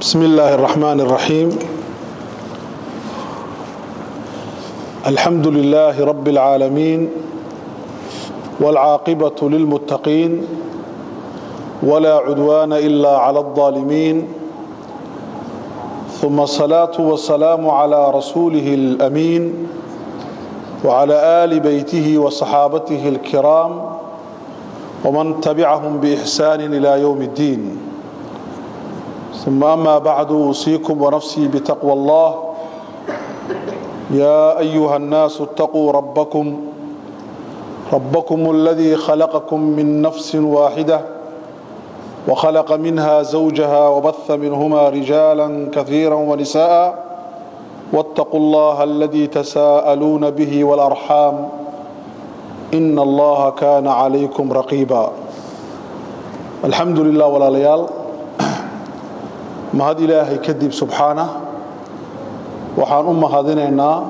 بسم الله الرحمن الرحيم الحمد لله رب العالمين والعاقبة للمتقين ولا عدوان إلا على الظالمين ثم الصلاة والسلام على رسوله الأمين وعلى آل بيته وصحابته الكرام ومن تبعهم بإحسان إلى يوم الدين ثم أما بعد أوصيكم ونفسي بتقوى الله يا أيها الناس اتقوا ربكم الذي خلقكم من نفس واحدة وخلق منها زوجها وبث منهما رجالا كثيرا ونساء واتقوا الله الذي تساءلون به والأرحام إن الله كان عليكم رقيبا الحمد لله ولا ليال mahad ilaahay kadib subxaana waxaan u mahadinaynaa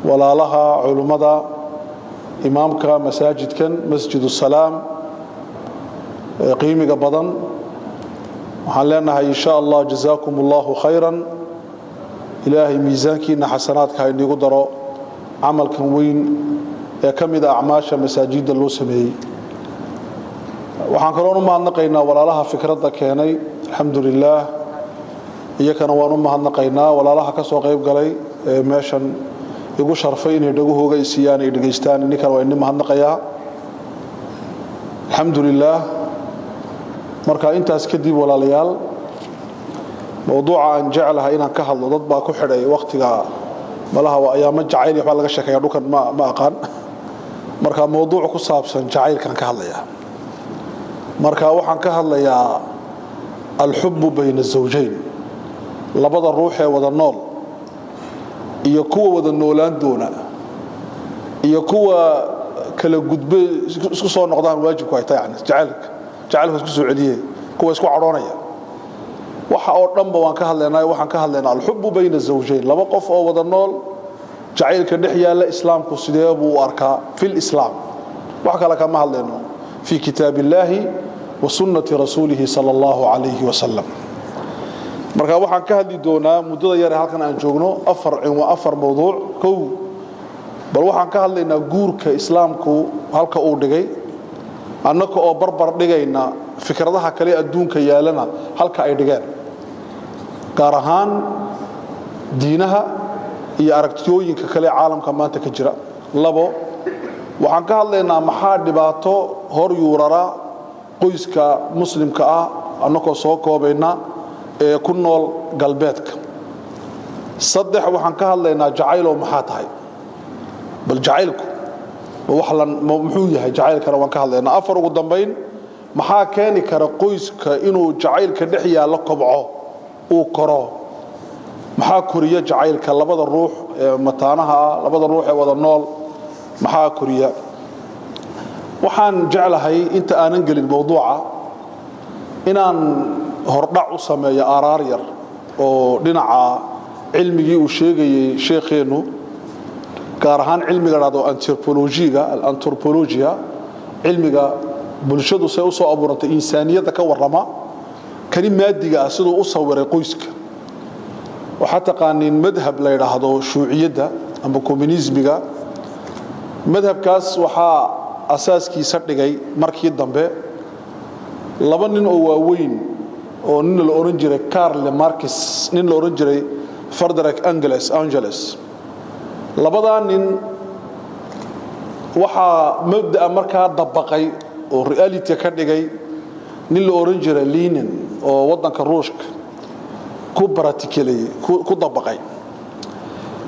walaalaha culimada imaamka masaajidkan masjidus salaam qiimiga badan waxaan leenahay insha Allah jazaakumullahu khayran ilaahay miisaankiina xasanaadka inigu daro amalkan weyn ee kamida acmaasha masaajidda loo sameeyay waxaan kaloo u mahadnaqaynaa walaalaha fikradda keenay alxamdulillaah iyakana waan u mahadnaqaynaa walaalaha ka soo qayb galay meeshan igu sharfay inay dhagahooga isiyaan ay dhageystaan inkana waa in mahadnaqayaa alxamdulillaah marka intaas kadib walaalayaal mowduuca aan jeclahay inaan ka hadlo dad baa ku xidhay waqtiga malaha waa ayaamo jacayl waxba laga sheekeeyaa dhulkan ma aqaan marka mowduuc ku saabsan jacaylkan ka hadlayaa marka waxaan ka hadlayaa الحب بين الزوجين لبدا روح ودا نول iyo kuwa wada noolaan doona iyo kuwa kala gudbe isku soo noqdaan waajibku ay tahay jacaylka isku soo celiyay kuwa isku caroonaya waxa oo dhanba waan ka hadlaynaa waxaan ka hadlaynaa الحب بين الزوجين laba qof oo wada nool jacaylka dhex yaala islaamku sidee buu u arkaa fil islaam wax kala kama hadlayno fi kitaabillahi وسنة رسوله صلى الله عليه وسلم marka waxaan ka hadli doonaa muddada yar halkan aan joogno afar mowduuc kow bal waxaan ka hadlaynaa guurka islaamku halka uu dhigay annaka oo barbar dhigayna fikradaha kale adduunka yaalana halka ay dhigeen gaar ahaan diinaha iyo aragtiyooyinka kale caalamka maanta ka jira labo waxaan ka hadlaynaa maxaa dhibaato hor yuurara qoyska muslimka ah annagoo soo koobayna ee ku nool galbeedka saddex waxaan ka hadlaynaa jacaylo maxaa tahay bal jacaylku muxuu yahay jacaylkana waan ka hadlaynaa afar ugu dambayn maxaa keeni kara qoyska inuu jacaylka dhex yaalo kobco uu koro maxaa koriya jacaylka labada ruux ee mataanaha ah labada ruux ee wada nool maxaa koriya waxaan jeclahay inta aanan gelin mowduuca inaan hordhac u sameeyo araar yar oo dhinaca cilmigii uu sheegayay sheekheenu gaar ahaan cilmiga dhado anthropologiga cilmiga bulshadu say u soo abuurantay insaaniyadda ka warrama kani maadiga ah siduu u sawiray qoyska waxaa taqaaniin madhab la yidhaahdo shuuciyadda ama communismiga madhabkaas waxaa asaaskiisa dhigay markii dambe laba nin oo waaweyn oo nin la oran jiray Karl Marx nin la oran jiray Frederick Engels labada nin waxa mabda markaa dabaqay oo reality ka dhigay nin la oran jiray Lenin oo wadanka Ruushka ku practically ku dabaqay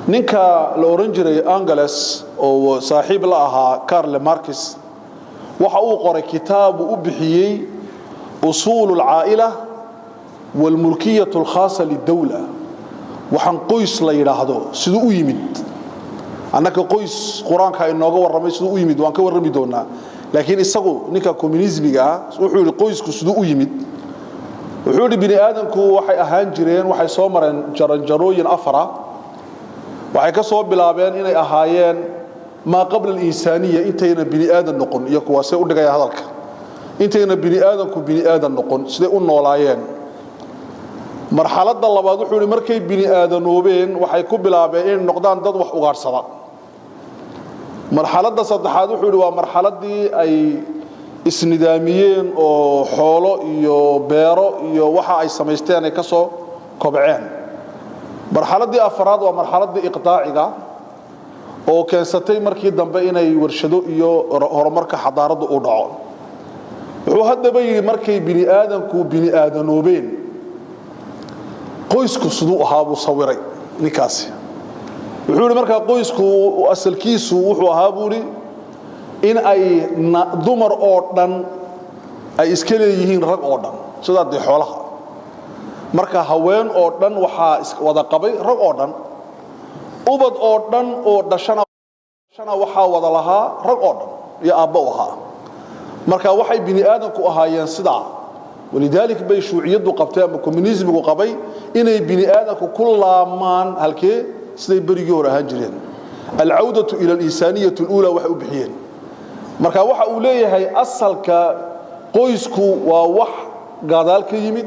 ninka la oran jiray Engels oo saaxiib la ahaa Karl Marx waxa uu qoray kitaab uu bixiyay usul al-aa'ila wal mulkiyah al-khassa lid-dawla waxan qoys la yiraahdo sidoo u yimid annaka qoys quraanka inooga warramay sidoo u yimid waan ka warrami doonaa laakiin isagu ninka communismiga wuxuu yiri qoysku sidoo u yimid wuxuu yiri bini aadanku waxay ahaan jireen waxay soo mareen jaranjarooyin afara waxay ka soo bilaabeen inay ahaayeen ما قبل الإنسانية إنتينا بني آدم نقول يكوا سيء ودقي هذاك إنتينا بني آدم كبني آدم نقول سيء النولايين marxaladda labaad wuxuu yiri markay bini aadanoobeen waxay ku bilaabeen in noqdaan dad wax ugaarsada marxaladda saddexaad wuxuu yiri waa marxaladii ay isnidaamiyeen oo xoolo iyo beero iyo waxa ay sameysteen ay ka soo kobceen marxaladii afraad waa marxaladii iqtaaciga oo keensatay markii dambe inay warshado iyo horumarka xadaaradu u dhaco wuxuu hadaba yiri markay bini aadanoobeen qoysku sidoo ahaa buu sawiray ninkaasi wuxuu yiri marka qoysku asalkiisu wuxuu ahaa buuri in ay dumar oo dhan ay iska leeyihiin rag oo dhan sida xoolaha marka haween oo dhan waxa wada qabay rag oo dhan ubad oo dhan oo dhashana waxa wada lahaa rag oo dhan iyo aabbo ahaa marka waxay bini aadamku ahaayeen sida walidaalك bay shuuciyadu qabtay ama communismku qabay inay bini aadamku ku laamaan halkee siday barigii hore ahaan jireen al-audatu ila al-insaniyatu al-ula waxa u bixiyeen marka waxa uu leeyahay asalka qoysku waa wax gadaal ka yimid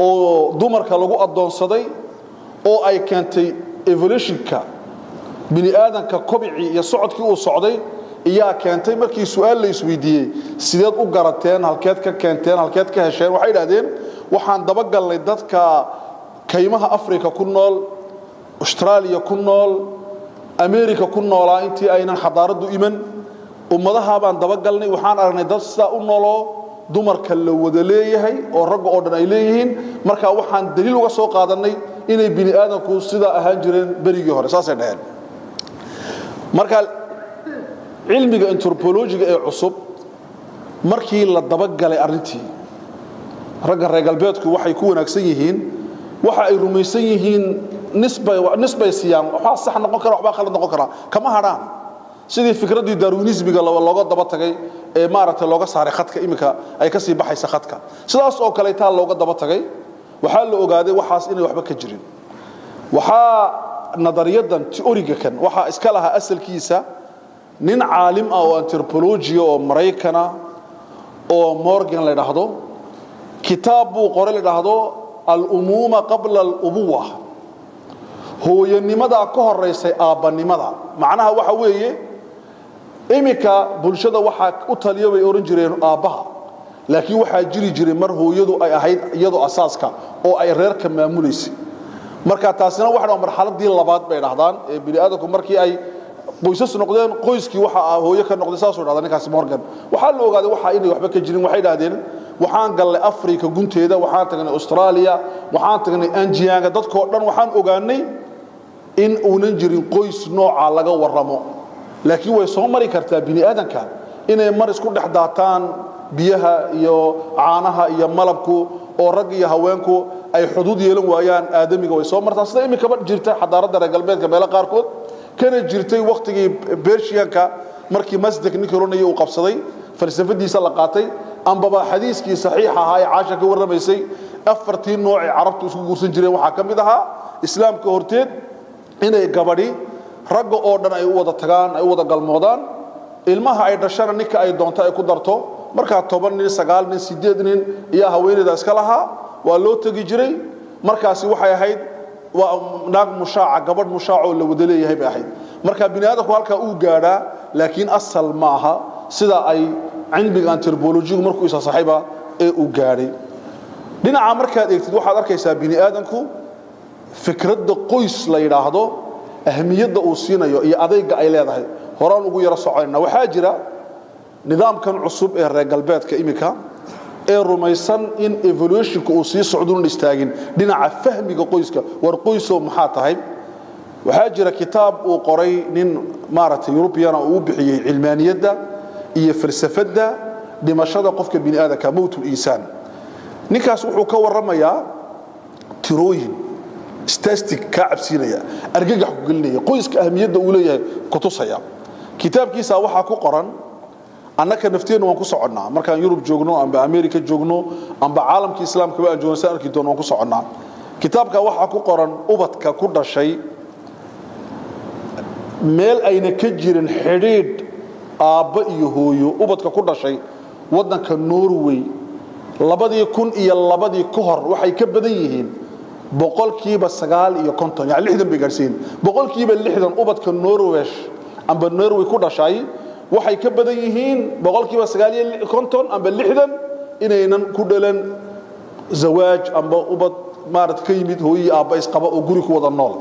oo dumarka lagu adoonsaday oo ay keentay evolutionka bini aadamka kobci iyo socodkii uu socday iyaa keentay markii su'aal la isweydiiyay sideed u garateen halkeed ka keenteen halkeed ka hesheen waxay yiraahdeen waxaan daba galnay dadka kaymaha Afrika ku nool Australia ku nool America ku nool intii aynan xadaaradu iman ummadaha baan daba galnay waxaan aragnay dad sida u noolo dumarka la wada leeyahay oo rag oo dhan ay leeyihiin marka waxaan daliil uga soo qaadanay inay bini aadamku sida ahaan jireen barigii hore saasay dhahay marka cilmiga anthropologiga ee cusub markii la daba galay arintii ragga reer galbeedku waxay ku wanaagsan yihiin waxa ay rumaysan yihiin nisbay siyaan waxa sax noqon kara waxba khalad noqon kara kama hadaan sidii fikradii darwinismiga looga daba tagay ee maaragtay looga saaray khadka imika ay ka sii baxaysa khadka sidaas oo kale taa looga daba tagay waxa la ogaaday waxaas inay waxba ka jirin waxa nadariyadan teoriga kan waxa iska laha asalkiisa nin caalim ah oo anthropology oo Mareykana oo Morgan la yiraahdo kitaab uu qoray la yiraahdo al-umuma qabla al-ubuwa hooyanimada ka horeysay aabanimada macnaha waxa weeye imika bulshada waxa u taliyo way oran jireen aabaha laakiin waxa jiri jiray mar hooyadu ay ahayd iyadoo asaaska oo ay reerka maamuleysay marka taasina waxa marxaladii labaad bay dhahdaan ee bini aadamku markii ay qoysas noqdeen qoyskii waxa hooyo ka noqday saas oo dhacday ninkaas Morgan waxa la ogaaday waxa inay waxba ka jirin waxay dhaahdeen waxaan galay Afrika gunteeda waxaan tagnay Australia waxaan tagnay Anjianga dadkoo dhan waxaan ogaanay in uunan jirin qoys nooca laga waramo laakiin way soo mari kartaa bini aadamka inay mar isku dhex daataan biyaha iyo caanaha iyo malabku oo rag iyo haweenku ay xuduud yeelan waayaan aadamiga way soo martaa sida imika ba jirta xadaarada reer galbeedka meelo qaar kood kana jirtay waqtigii Persianka markii masjidka Nikolonay uu qabsaday falsafadiisa la qaatay anbaba xadiiskii saxiix ahaa ee caasha ka warramaysay afartii nooc ee carabtu isku guursan jireen waxa kamid ahaa islaamka horteed inay gabadhi rag oo dhan ay u wada tagaan ay u wada galmoodaan ilmaha ay dhashana ninka ay doonto ay ku darto marka 10 nin 9 nin 8 nin iyo haweeneyda iska laha waa loo tagi jiray markaasi waxay ahayd waa naag mushaaca gabadh mushaaco la wada leeyahay bay ahayd marka bini aadamku halka uu gaadha laakiin asal maaha sida ay cilmiga anthropology markuu isa saaxiiba ee uu gaadhay dhinaca markaad eegtid waxaad arkaysaa bini aadamku fikradda qoys la yiraahdo ahmiyadda uu siinayo iyo adeega ay leedahay horaan ugu yara soconayna waxa jira nidaamkan cusub ee reer galbeedka imika ee rumaysan in evolutionku uu sii socdun istaagin dhinaca fahmiga qoyska war qoyso maxaa tahay waxa jira kitaab uu qoray nin maaragtay European oo bixiyay cilmaaniyada iyo falsafada dhimashada qofka bini aadamka mawtul insaan ninkaas wuxuu ka warramayaa tirooyin statistic ka cabsinaya argagax ku gelinaya qoyska ahmiyadda uu leeyahay ku tusaya kitaabkiisa waxa ku qoran annaka nafteena waan ku soconnaa markaan Yurub joogno amba America joogno amba caalamka islaamka baa joogno saan arki doono waan ku soconnaa kitaabka waxa ku qoran ubadka ku dhashay meel ayna ka jirin xiriid aabba iyo hooyo ubadka ku dhashay wadanka Norway labadii kun iyo labadii ka hor waxay ka badan yihiin boqolkiiba 9 yani 60 bay gaarsiin boqolkiiba 60 ubadka Norway amba Norway ku dhashay waxay ka badan yihiin boqolkiiba 9 amba 60 inaynan ku dhalan zawaaj amba ubad maarad ka yimid hooyi aaba isqaba oo guri ku wada nool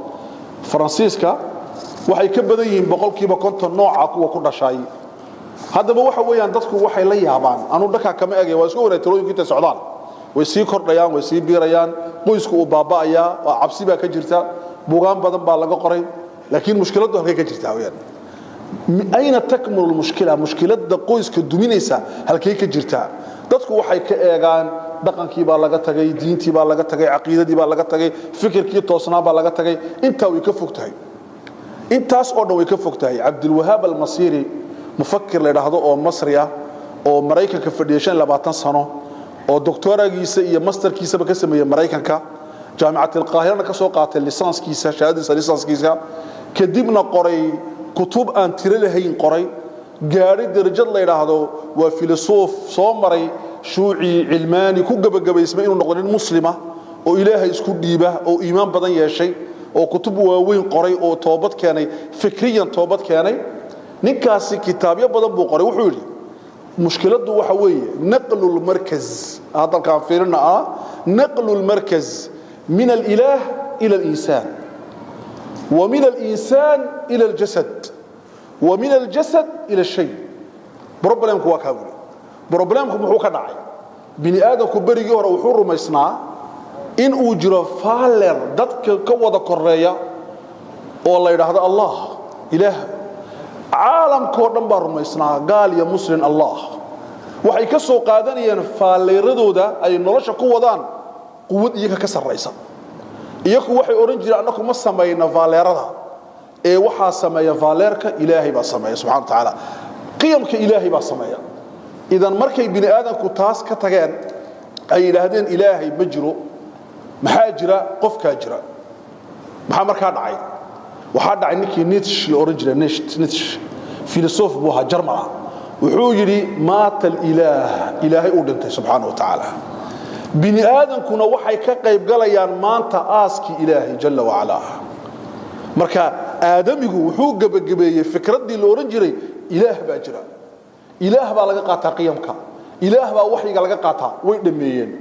Faransiiska waxay ka badan yihiin boqolkiiba 50 nooca kuwa ku dhashay haddaba waxa weeyaan dadku waxay la yaabaan anu dhaka kama eegay waa isku wareegtooyinka socdaan way sii kordhayaan way sii biirayaan qoysku u baaba'aya waa cabsi baa ka jirta buugaan badan baa laga qoray laakiin mushkiladu halkay ka jirtaa weeyaan ayna takmul mushkila mushkilada qoyska duminaysa halkay ka jirtaa dadku waxay ka eegaan dhaqankii baa laga tagay diintii baa laga tagay aqoontii baa laga tagay fikirkii toosnaa baa laga tagay inta way ka fogtahay intaas oo dhan way ka fogtahay Abdul Wahhab al-Masiri mufakkir la yiraahdo oo Masri ah oo Mareykanka fadhiyay 20 sano oo doctoragiisa iyo masterkiisa ba ka sameeyay Mareykanka jaamacada al-Qaahira ka soo qaatay lisanskiisa shahaadada lisanskiisa kadibna qoray kutub aan tiro lahayn qoray gaari darajad la yiraahdo waa filosof soo maray shuuci cilmaani ku gabagabaysmay inuu noqdo muslima oo Ilaahay isku dhiiba oo iimaan badan yeeshay oo kutub waaweyn qoray oo toobad keenay fikriyan toobad keenay ninkaasi kitaabyo badan buu qoray wuxuu yiri mushkiladu waxa weeye naqlul markaz hada ka fiirna naqlul markaz min al-ilah ila al-insan wa min al-insan ila al-jasad wa min al-jasad ila shay problemku waa kaabul problemku muxuu ka dhacay bini aadamku barigi hore wuxuu rumaysnaa in uu jiro faaler dadka ka wada koreeya oo la yiraahdo Allah ilaah caalamkoo dhan baa rumaysnaa gaal iyo muslim Allah waxay ka soo qaadanayeen faaleeradooda ay nolosha ku wadaan quwad iyaga ka sarreysa iyagu waxay oran jireen annagu ma sameeyna faaleerada ee waxa sameeya faaleerka Ilaahay baa sameeya subhanahu wa ta'ala qiyamka Ilaahay baa sameeya idan markay bini aadamku taas ka tageen ay ilaahdeen Ilaahay ma jiro maxaa jira qofka jira maxaa markaa dhacay waxa dhacay ninkii Nietzsche oran jiray Nietzsche filosof buu ahaa Jarmal wuxuu yiri maata ilaahay uu dhintay subhanahu wa ta'ala bini aadankuna waxay ka qayb galayaan maanta aaski Ilaahay jalla wa ala marka aadamigu wuxuu gabagabeeyay fikradii la oran jiray ilaah baa jira ilaah baa laga qaataa qiyamka ilaah baa waxiga laga qaataa way dhameeyeen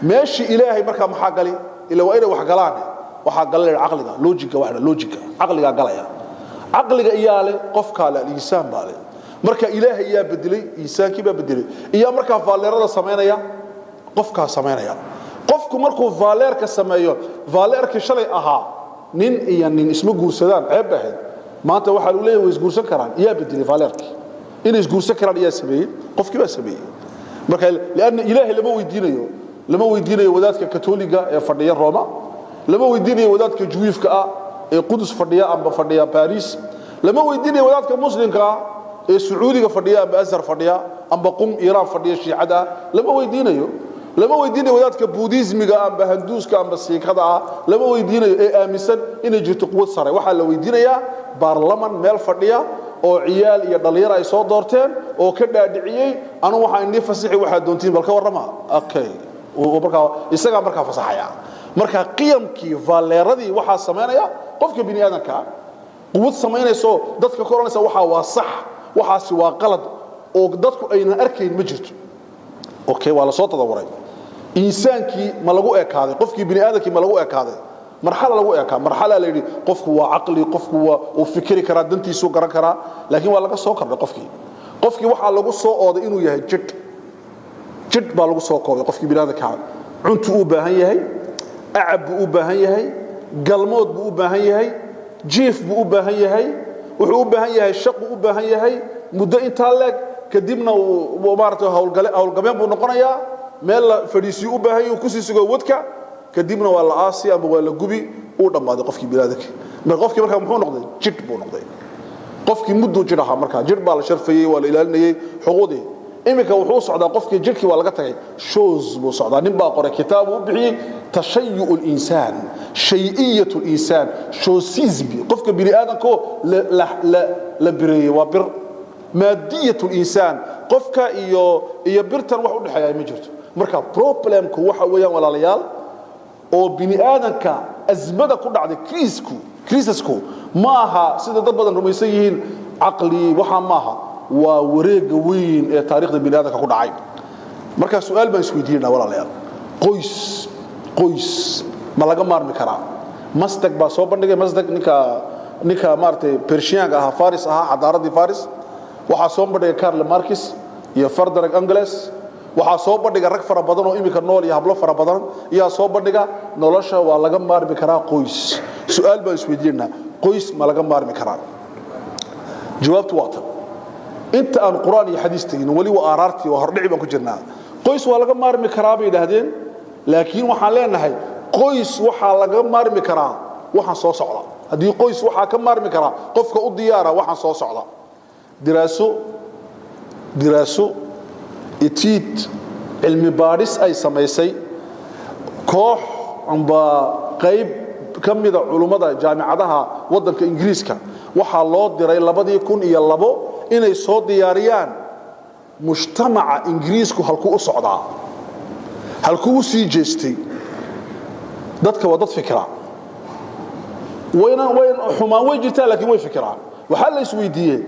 meeshii Ilaahay marka maxaa gali ila waa inay wax galaan waxa galay aqliga logiga aqliga galaya aqliga iyaale qofka la insaan baale marka Ilaahay yaa bedelay insaankii baa bedelay iyo marka faaleerada sameynaya qofka sameynaya qofku markuu faaleerka sameeyo faaleerka shalay ahaa nin iyo nin isma guursadaan ceeb ahayd maanta waxa uu leeyahay isguursan karaan yaa bedelay faaleerki in isguursan karaan yaa sameeyay qofkii baa sameeyay marka laana Ilaahay lama weydiinayo wadaadka katoliga ee fadhiya Roma lama weydiinayo wadaadka juwiifka ah ee Qudus fadhiya amba fadhiya Paris lama weydiinayo wadaadka muslimka ah ee Sacuudiga fadhiya amba Azhar fadhiya amba Qum Iran fadhiya Shiicada lama weydiinayo wadaadka Buddhismiga amba Hinduuska amba Siikada ah lama weydiinayo ee aaminsan inay jirto quwad sare waxa la weydiinayaa baarlaman meel fadhiya oo ciyaal iyo dhalinyaro ay soo doorteen oo ka dhaadhiciyay anu waxa indii fasaxi waxa doontiin balka warama okay oo marka isaga marka fasaxaya marka qiyamkii valeeradii waxa sameynaya qofka bini aadanka quwad sameynayso dadka koranaysa waxa waa sax waxaasi waa qalad oo dadku ayna arkayn ma jirto okay wala soo tadawaray insaankii ma lagu eekaaday qofkii bini aadankii ma lagu eekaaday marxala lagu eeka marxala la yiri qofku waa aqli qofku waa uu fikri kara dantiisu garan kara laakiin waa laga soo kordhay qofkii waxa lagu soo ooday inuu yahay jid baa lagu soo koobay qofkii bini aadanka cuntu u baahan yahay acab u baahan yahay galmood buu u baahan yahay jiif buu u baahan yahay wuxuu u baahan yahay shaqo u baahan yahay muddo inta leeg kadibna uu maartay hawlgabeen buu noqonayaa meel la fadhiisi u baahan yahay ku sii sugo wadka kadibna waa la aasi ama waa la gubi uu dhamaaday qofkii bilaadka qofkii markaa muxuu noqday jid buu noqday qofkii muddo jiraha markaa jid baa la sharfayay waa la ilaalinayay xuquuqdii imika wuxuu socdaa qofkii jidkii waa laga tagay shows buu socdaa nin baa qoray kitaab uu bixiyay tashayyu'ul insaan shay'iyatul insaan showsizbi qofka bini aadanko la bireeyay waa bir maadiyatul insaan qofka iyo birtan wax u dhaxeeya ma jirto marka problemku waxa weeyaan walaalayaal oo bini aadanka azmada ku dhacday kriisku maaha sida dad badan rumaysan yihiin aqli waxa maaha waa wareega weyn ee taariikhda bini aadanka ku dhacay marka su'aal baan isweydiinaa walaalayaal qoys ma laga maarmi karaa masdag baa soo bandhigay masdag ninka maartay Persian ah Faris ah xadaaradii Faris waxa soo bandhigay Karl Marx iyo Frederick Engels waxa soo bandhigay rag fara badan oo imika nool iyo hablo fara badan iyo soo bandhiga nolosha waa laga maarmi karaa qoys su'aal baan isweydiinaa qoys ma laga maarmi karaa jawaabtu waa tan inta aan quraan iyo xadiis tagin wali waa aarartii waa hordhici baan ku jirnaa qoys waa laga maarmi karaa bay yiraahdeen laakiin waxaan leenahay qoys waxa laga maarmi karaa waxaan soo socda hadii qoys waxa ka maarmi karaa qofka u diyaara waxaan soo socda diraaso itiid cilmi baaris ay sameysay koox amba qayb kamida culimada jaamacadaha wadanka Ingiriiska waxa loo diray 2002 inay soo diyaariyaan mujtamaca Ingiriisku halku u socdaa halku u sii jeestay dadka wada fikra وين xumaan way jirtaa laakiin way fikiraan waxa la isweydiiyay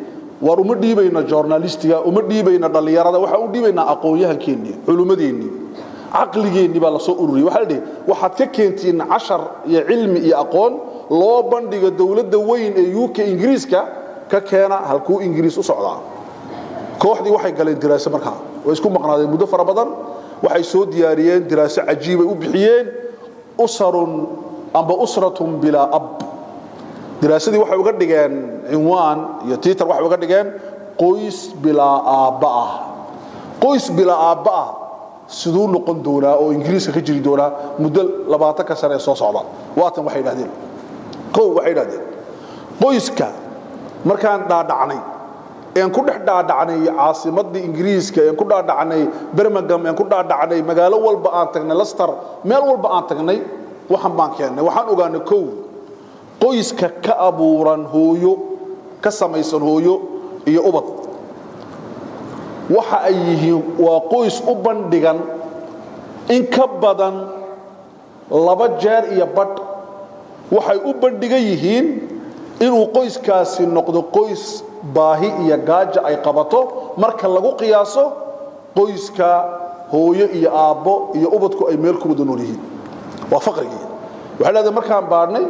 war uma dhiibayna journalistiga uma dhiibayna dhalinyarada waxa u dhiibayna aqoonyahankeennii culimadeennii aqligeennii baa la soo ururiyay waxa la dhigay waxaad ka keentiin 10 iyo cilmi iyo aqoon loo bandhiga dawladda weyn ee UK Ingiriiska ka keena halkuu Ingiriis u socdaa kooxdii waxay galeen diraaso markaa way isku maqnaadeen muddo fara badan waxay soo diyaariyeen diraaso cajiib ay u bixiyeen usratun bila ab diraasadii waxay uga dhigeen cinwaan iyo tiitar waxay uga dhigeen qoys bila aabba sidoo noqon doona oo Ingiriiska ka jiri doona muddo 20 ka sano soo socda waatan waxay yiraahdeen qoyska markaan dhaadhacnay een ku dhex dhaadhacnay caasimadda Ingiriiska een ku dhaadhacnay Birmingham een ku dhaadhacnay magaalo walba aan tagnay Leicester meel walba aan tagnay waxaan baan keenay waxaan ogaanay qoyska ka abuuran hooyo ka samaysan hooyo iyo ubad waxa ay yihiin waa qoys u bandhigan in ka badan 2 jeer iyo badh waxay u bandhigan yihiin inuu qoyskaasi noqdo qoys baahi iyo gaajo ay qabato marka lagu qiyaaso qoyska hooyo iyo aabbo iyo ubadku ay meel ku wada nool yihiin waa faqriga waxa la markaan baarnay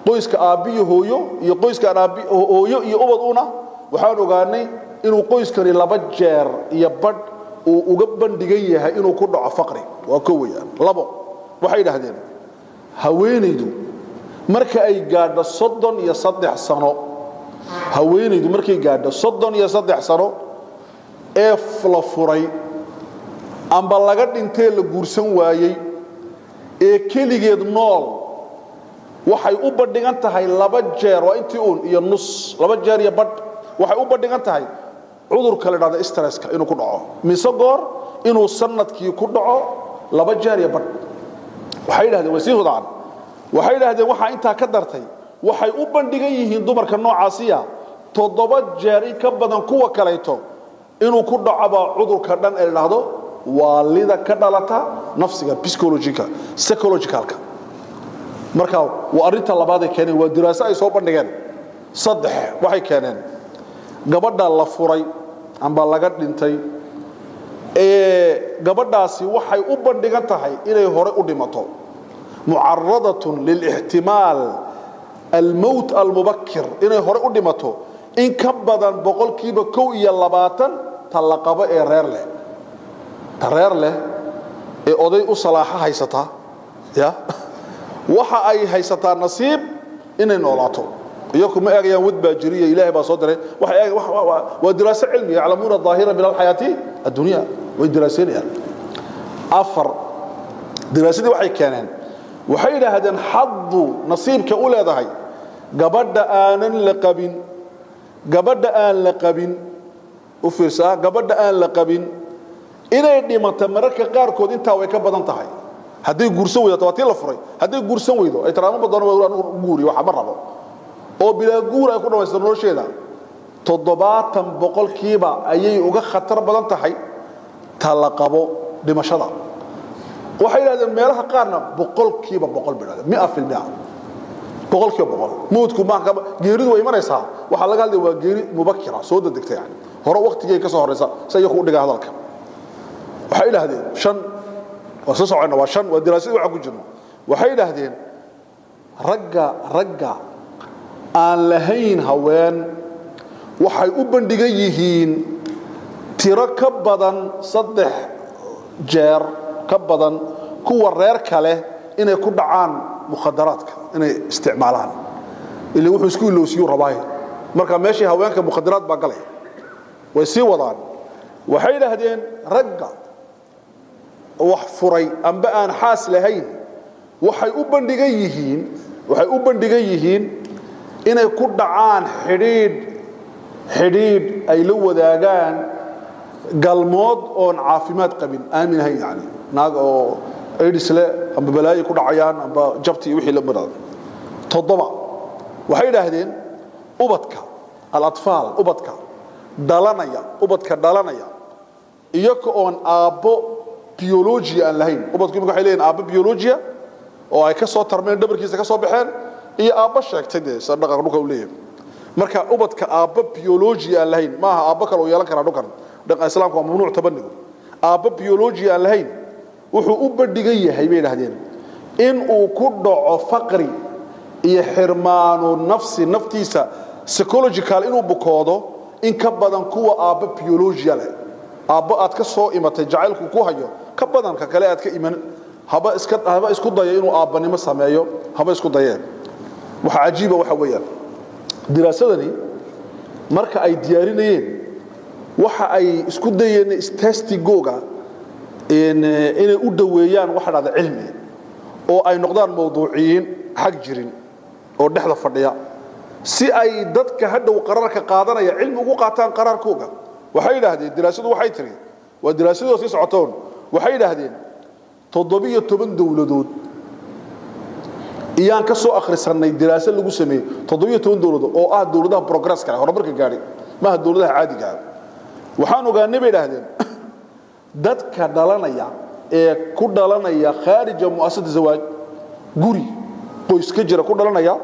qoyska aabiyo hooyo iyo qoyska hooyo iyo ubaduna waxaan ogaanay inuu qoyskani 2 jeer iyo badh uu uga bandhigan yahay inuu ku dhaco faqri waa ka weeyaan labo waxay yiraahdeen haweenaydu marka ay gaadho 33 sano haweenaydu markay gaadho 33 sano ee la furay amba laga dhintay la guursan waayay ee keligeed nool waxay u bandhigan tahay 2 jeer waa intii iyo nus 2 jeer iyo badh waxay u bandhigan tahay cudur kale dhada stresska inuu ku dhaco mise goor inuu sanadkii ku dhaco 2 jeer iyo badh waxay yiraahdeen way sii hudaan waxay yiraahdeen waxa inta ka dartay waxay u bandhigan yihiin dumarka noocaasiya 7 jeer in ka badan kuwa kaleeto inuu ku dhaco cudurka dhan ee dhahdo waalida ka dhalata nafsiga psychologicalka marka waa arinta labaad ee keenay waa diraaso ay soo bandhigeen 3 waxay keeneen gabadha la furay amba laga dhintay gabadhaasi waxay u bandhigan tahay inay hore u dhimato mu'arradatun lil ihtimal al maut al mubakkir inay hore u dhimato in ka badan 120 talaqaba ee reer leh ee oday u salaaxa haysata waxa ay haysataa nasiib inay noolaato iyagu ma eegayaan wad baa jiriya ilaahay baa soo diray waa diraaso cilmi yaclamuuna dhaahira min alxayaati addunya way diraasanayaan afar diraasadii waxay keeneen waxay yiraahdeen xaddu nasiibka u leedahay gabadha aan la qabin u fiirsaa gabadha aan la qabin inay dhimato mararka qaarkood intaa way ka badan tahay haddii guursan weydo tawatii la furay haddii guursan weydo ay taraamo badan oo guuri waxa ma rabo oo bilaa guur ay ku dhamaysto nolosheeda 70% ayay uga khatar badan tahay talaqabo dhimashada waxay yiraahdeen meelaha qaarna boqolkiiba boqol bilaad 100% boqolkiiba boqol moodku ma ka geeridu way maraysaa waxa laga hadlay waa geeri mubakira soo dadegtay yani hore waqtigii ka soo horeysa say ku dhiga hadalka waxay yiraahdeen shan oo soo socona waa shan waa daraasad waxa ku jirno waxay yiraahdeen ragga aan lahayn haween waxay u bandhigan yihiin tiro ka badan 3 jeer ka badan kuwa reer kale inay ku dhacaan mukhadaraadka inay isticmaalaan ilaa wuxuu isku ilowsiyo rabaay marka meeshii haweenka mukhadaraad ba galay way sii wadaan waxay yiraahdeen ragga wax furay amba aan xaas lahayn waxay u bandhigan yihiin inay ku dhacaan xidhiidh ay la wadaagaan galmood oon caafimaad qabin aamin ahayn yani naag oo eedisle amba balaayi ku dhacayaan amba jabti wixii la marada todoba waxay yiraahdeen ubadka dhalanaya iyaga oon aabbo biology aan lahayn ubadku waxay leeyihiin aabbo biology oo ay ka soo tarmeen dhabarkiisa ka soo baxeen iyo aabbo sheegtay sadaqa dhulka u leeyahay marka ubadka aabbo biology aan lahayn maaha aabbo kale oo yeelan kara dhulkan dhaqan islaamku waa mamnuuc tabanigu aabbo biology aan lahayn wuxuu u bandhigan yahay bay yiraahdeen in uu ku dhaco faqri iyo xirmaano naftiisa psychological inuu bukoodo in ka badan kuwa aabbo biology leh aabbo aad ka soo imatay jacaylku ku hayo ka badan ka kale aad ka iman haba isku dayo inuu aabbanimo sameeyo haba isku dayeen waxa ajiiba waxa weeyaan diraasadani marka ay diyaarinayeen waxa ay isku dayeen testigooga inay u daweeyaan waxa dhada cilmi oo ay noqdaan mawduuciin xaq jirin oo dhexda fadhiya si ay dadka hadhow qararka qaadanaya cilmi ugu qaataan qararkooga waxay yiraahdeen diraasadu waxay tiri waa diraasadu si socotoon waxay yiraahdeen 17 dawladood iyaan ka soo akhrisanay diraasad lagu sameeyay 17 dawladood oo ah dawladaha progress kale horumarka gaari ma dawladaha caadiga ah waxaan ogaanay bay yiraahdeen dadka dhalanaya ee ku dhalanaya kharija mu'assasada zawaaj guri qoys ka jira ku dhalanaya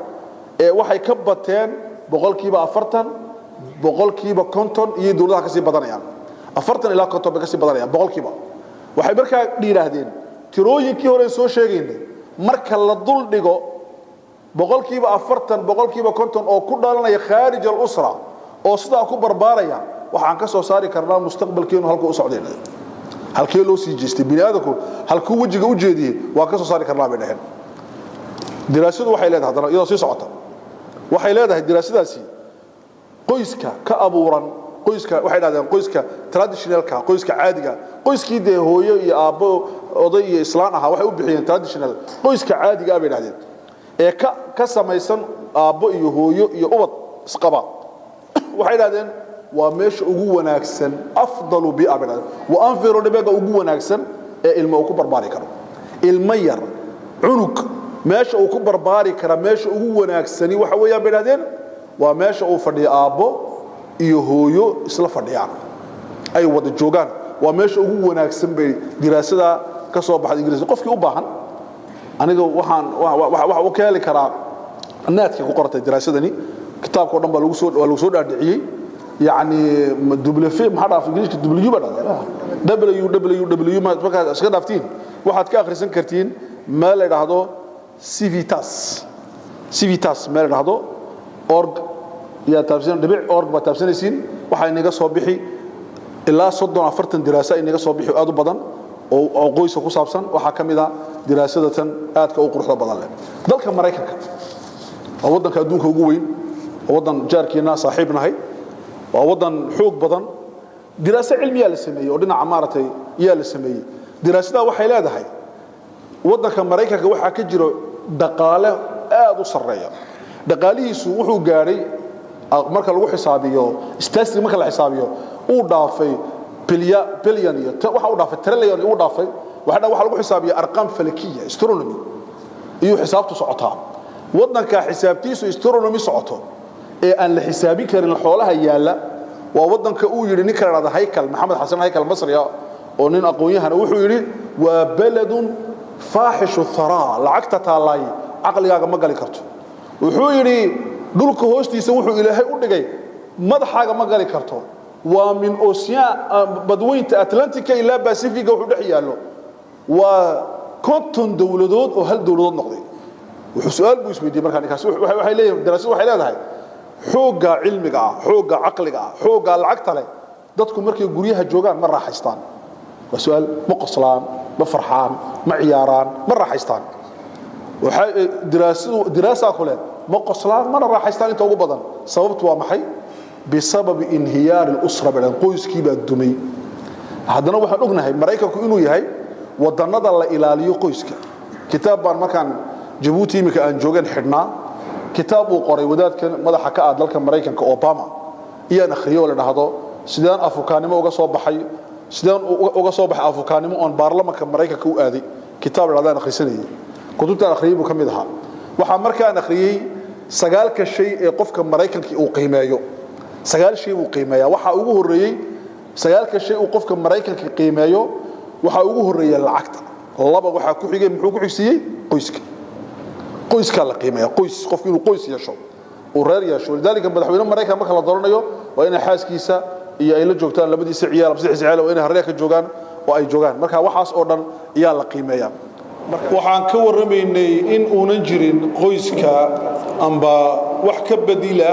ee waxay ka bateen 40% 50% iyo dawladaha ka sii badanayaan 40 ilaa 50 ka sii badanayaan 100% waxay markaa dhiraahdeen tirooyinkii hore soo sheegaynay marka la dul dhigo 40% 50% oo ku dhalanaya kharij al-usra oo sida ku barbaaraya waxaan ka soo saari karnaa mustaqbalkeenu halka u socdeenay halkee loo sii jeestay bini'aadamku halkuu wajiga u jeediyay waa ka soo saari karnaa bay dhahan diraasadu waxay leedahay hadana iyadoo sii socota waxay leedahay diraasadaasi qoyska ka abuuran qoyska waxay dhahdeen qoyska traditionalka qoyska caadiga qoyskii de hooyo iyo aabbo oday iyo islaan aha waxay u bixiyeen traditional qoyska caadiga ah bay dhahdeen ee ka samaysan aabbo iyo hooyo iyo ubad isqaba waxay dhahdeen waa meesha ugu wanaagsan afdalu bi abada wa anfiru dibaga ugu wanaagsan ee ilmo ku barbaari karo ilmo yar cunug meesha uu ku barbaari kara meesha ugu wanaagsani waxa weeyaan bay dhahdeen waa meesha uu fadhiyo aabbo iyo hooyo isla fadhiyaan ay wada joogan waa meesha ugu wanaagsan bay diraasada ka soo baxday Ingiriis qofkii u baahan aniga waxa uu keenay kara naadka ku qortay diraasadani kitaabka oo dhan baa lagu soo dhaadhiciyay يعني دبل في ما حدا في انجليزي دبليو بدا www ما marka iska dhaaftiin waxaad ka akhrisan kartiin ma la yiraahdo civitas ma la yiraahdo org ya taabsan dhibic org ba taabsanaysiin waxa inaga soo bixi ilaa 40 diraasa inaga soo bixi aad u badan oo qoyska ku saabsan waxa kamida diraasadatan aadka u quruxda badan leh dalka Mareykanka oo wadanka adduunka ugu weyn wadan jaarkiina saaxiibnahay waa wadan xoog badan diraasad cilmiya la sameeyay oo dhinaca maaratay yaa la sameeyay diraasada waxay leedahay wadanka Mareykanka waxa ka jiro dhaqaale aad u sareeya dhaqaalihiisu wuxuu gaaray marka lagu xisaabiyo statistic marka la xisaabiyo uu dhaafay billion iyo waxa uu dhaafay trillion uu dhaafay waxa lagu xisaabiyo arqam falakiya astronomy iyo xisaabtu socotaa wadanka xisaabtiisu astronomy socoto ee aan la xisaabin karin xoolaha yaala waa wadanka uu yiri ninka raada haykal maxamed xasan haykal masri ونين أقويها وحيري وبلد فاحش الثراء لعكت تالاي عقلي ما قال كرتو وحيري دولك هوستي سوحوا إلى هاي أودجي ماذا حاجة ما قال كرتو ومن أوسيان بدوين أتلانتيكا إلى باسيفيكا وحدحيا له وكنتم دولدود وهل دولدود نقضي وسؤال بو اسمي دي markaan kaas waxay leeyahay daraasadu waxay leedahay xooga cilmiga xooga aqliga xooga lacagta leh dadku markay guriyaha joogan ma raaxaystaan su'aal ma qoslaan ma farxaan ma ciyaaraan ma raaxaystaan waxay daraasada kale ma qoslaan ma raaxaystaan inta ugu badan sababtu waa maxay بسبب انهيار الأسرة بين qoyskii baa dumay hadana waxaan ognahay Mareykanku inuu yahay wadanada la ilaaliyo qoyska kitaab baan markaan Djibouti imika aan joogan xidhnaa kitaab uu qoray wadaadkan madaxa ka ah dalka Mareykanka Obama iyana akhriyo la dhahdo sidaan Afrikaanimo uga soo baxay Afrikaanimo oo baarlamaanka Mareykanka u aaday kitaab la akhrisanayay kutubta akhriyo kamid aha waxa markaan akhriyay sagaalka shay ee qofka Mareykanka uu qiimeeyo sagaal shay uu qiimeeyaa waxa ugu horeeyay sagaalka shay uu qofka Mareykanka qiimeeyo waxa ugu horeeyay lacagta laba waxa ku xigay muxuu ku xigsiiyay qoyska la qiimeeyaa qoys qofku inuu qoys yeesho oo reer yeesho lidalika madaxweynaha Mareykanka marka la dooranayo waa in xaaskiisa iyo ay la joogtaan labadiisa ciyaal waa in harreeya ka joogaan oo ay joogaan marka waxaas oo dhan ayaa la qiimeeyaa waxaan ka warramaynay in uunan jirin qoyska amba wax ka badila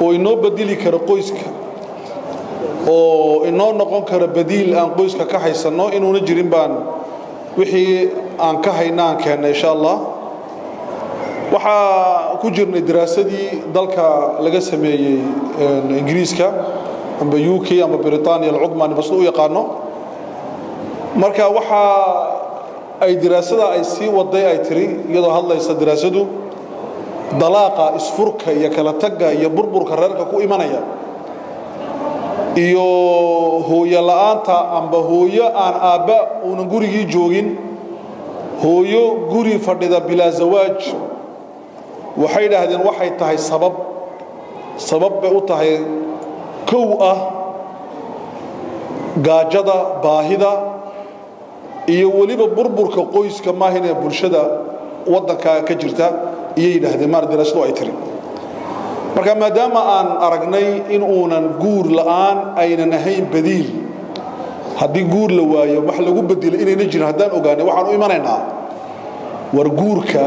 oo inoo badili karo qoyska oo inoo noqon karo badiil aan qoyska ka haysano inuuna jirin baan wixii aan ka haynaan keenna insha Allah waxa ku jirnay daraasadii dalka laga sameeyay Ingiriiska amba UK amba Britania al-Udman bas u yaqaano marka waxa ay daraasada ay sii waday ay tiri iyadoo hadlaysa daraasadu dalaaqa isfurka iyo kala tagga iyo burburka reerka ku imanaya iyo hooyo la'aanta amba hooyo aan aaba una gurigii joogin hooyo guri fadhida bila zawaaj waxay dhahdeen waxay tahay sabab bay u tahay kow ah gaajada baahida iyo waliba burburka qoyska maahina bulshada wadanka ka jirta iyay dhahdeen mar daraasadu ay tiri marka maadaama aan aragnay in uunan guur la'aan aynan ahayn badiil haddii guur la waayo wax lagu bedelo inayna jirin haddaan ogaanay waxaan u imanaynaa war guurka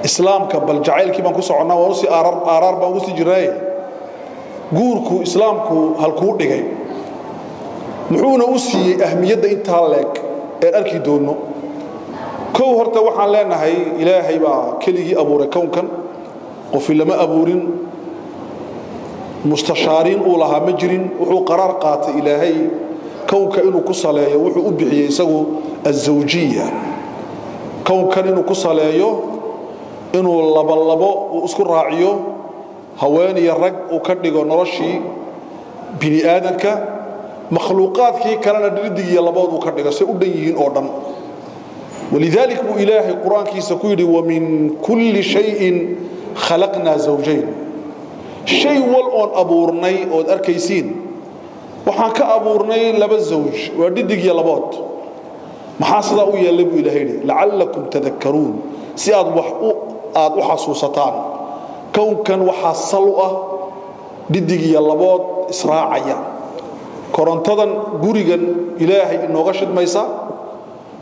islaamka bal jacaylkii baan ku soconnaa waan usii aaraar baan ugu sii jirnay guurku islaamku halkuu dhigay muxuuna u siiyey ahmiyadda intaa leeg ee arki doono kow horta waxaan leenahay ilaahay baa keligii abuuray kownkan qof lama abuurin mustashaariin uu lahaa ma jirin wuxuu qaraar qaatay ilaahay kownka inuu ku saleeyo wuxuu u bixiyay isagu az-zawjiyya kownkan inuu ku saleeyo inuu labo isku raaciyo haween iyo rag uu ka dhigo noloshii bini aadanka makhluuqaadkii kalena dhidig iyo labood uu ka dhigo si u dhan yihiin oo dhan ولذلك بو إلهي القرآن كي سكويري ومن كل شيء خلقنا زوجين شيء والأون أبورني أو أركيسين وحان كأبورني لبا الزوج ورددك يا لبات محاصدة أو يلبو إلهي لعلكم تذكرون سياد وحصوصتان كون كان وحصلوا ددك يا لبات إسراعيا كورنتدن غوريغن إلهي إنه غشد ميسا